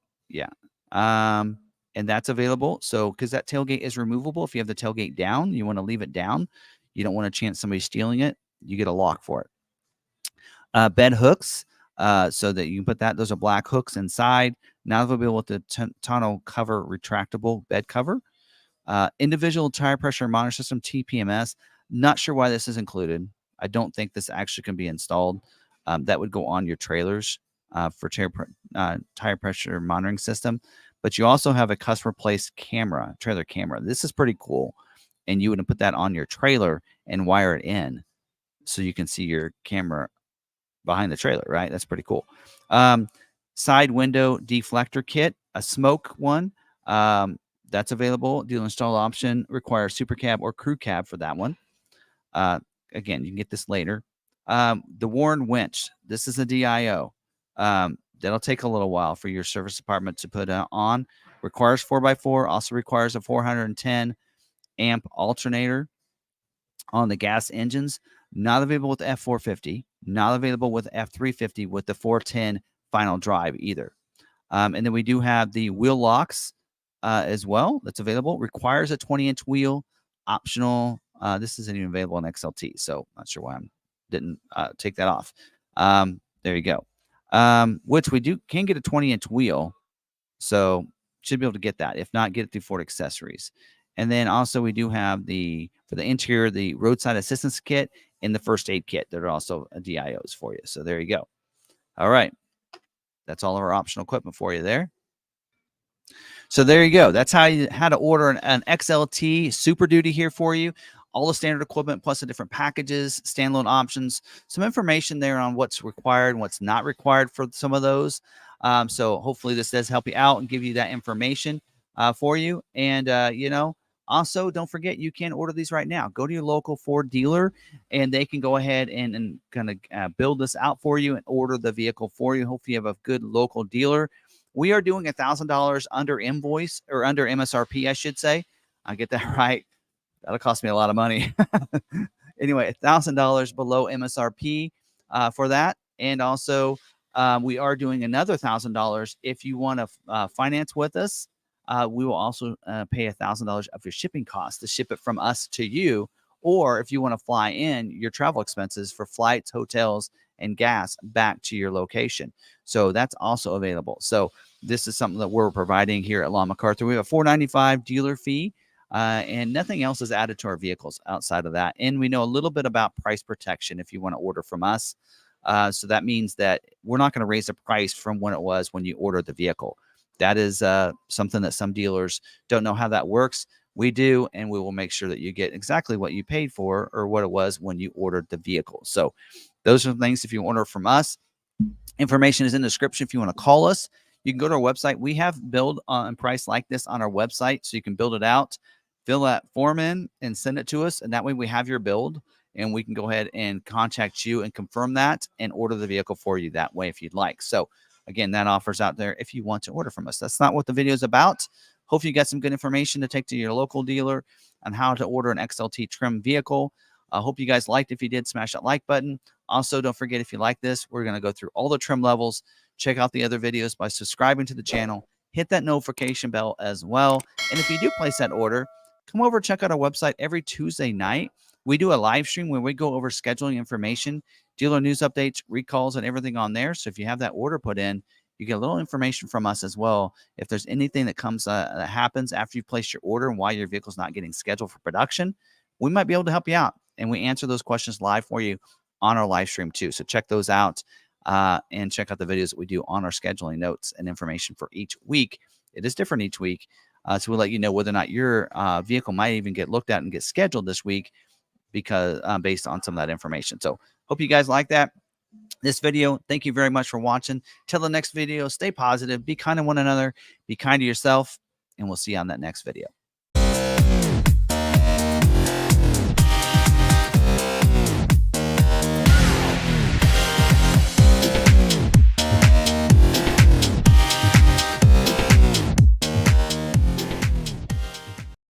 that's available. So because that tailgate is removable, if you have the tailgate down, you want to leave it down. You don't want a chance somebody stealing it. You get a lock for it. Bed hooks, so that you can put that. Those are black hooks inside. Now they'll be able to tonneau cover retractable bed cover. Individual tire pressure monitor system, TPMS. Not sure why this is included. I don't think this actually can be installed. that would go on your trailers for tire pressure monitoring system. But you also have a customer placed camera, trailer camera. This is pretty cool. And you would put that on your trailer and wire it in so you can see your camera behind the trailer, right? That's pretty cool. Side window deflector kit, a smoke one. That's available. Dealer install option requires super cab or crew cab for that one. Again, you can get this later. The Warren winch. This is a DIO. That'll take a little while for your service department to put on. Requires 4x4. Also requires a 410 amp alternator on the gas engines. Not available with the F450. Not available with F350 with the 410 final drive either. And then we do have the wheel locks as well. That's available. Requires a 20-inch wheel. Optional. This isn't even available on XLT, so not sure why I didn't take that off. There you go. Which we can get a 20-inch wheel, so should be able to get that. If not, get it through Ford Accessories. And then also we do have for the interior, the roadside assistance kit and the first aid kit. That are also DIOs for you. So there you go. All right. That's all of our optional equipment for you there. So there you go. That's how to order an XLT Super Duty here for you. All the standard equipment plus the different packages, standalone options, some information there on what's required and what's not required for some of those. So hopefully this does help you out and give you that information for you. And, also don't forget, you can order these right now. Go to your local Ford dealer and they can go ahead and kind of build this out for you and order the vehicle for you. Hopefully you have a good local dealer. We are doing $1,000 under invoice or under MSRP, I should say. I get that right. That'll cost me a lot of money. Anyway, $1,000 below MSRP for that. And also, we are doing another $1,000 if you want to finance with us. We will also pay $1,000 of your shipping costs to ship it from us to you. Or if you want to fly in, your travel expenses for flights, hotels, and gas back to your location. So that's also available. So this is something that we're providing here at Law McArthur. We have a $4.95 dealer fee. And nothing else is added to our vehicles outside of that. And we know a little bit about price protection if you want to order from us. So that means that we're not going to raise the price from when it was when you ordered the vehicle. That is something that some dealers don't know how that works. We do, and we will make sure that you get exactly what you paid for or what it was when you ordered the vehicle. So those are the things if you order from us. Information is in the description if you want to call us. You can go to our website. We have build and price like this on our website, so you can build it out, fill that form in, and send it to us. And that way we have your build, and we can go ahead and contact you and confirm that and order the vehicle for you that way if you'd like. So again, that offer's out there if you want to order from us. That's not what the video is about. Hopefully you got some good information to take to your local dealer on how to order an XLT trim vehicle. I hope you guys liked. If you did, smash that like button. Also, don't forget, if you like this, we're going to go through all the trim levels. Check out the other videos by subscribing to the channel. Hit that notification bell as well. And if you do place that order, come over and check out our website every Tuesday night. We do a live stream where we go over scheduling information, dealer news updates, recalls, and everything on there. So if you have that order put in, you get a little information from us as well. If there's anything that comes that happens after you place your order and why your vehicle's not getting scheduled for production, we might be able to help you out. And we answer those questions live for you on our live stream too. So check those out and check out the videos that we do on our scheduling notes and information for each week. It is different each week. So we'll let you know whether or not your vehicle might even get looked at and get scheduled this week because based on some of that information. So hope you guys like that. This video, thank you very much for watching. Till the next video, stay positive, be kind to one another, be kind to yourself, and we'll see you on that next video.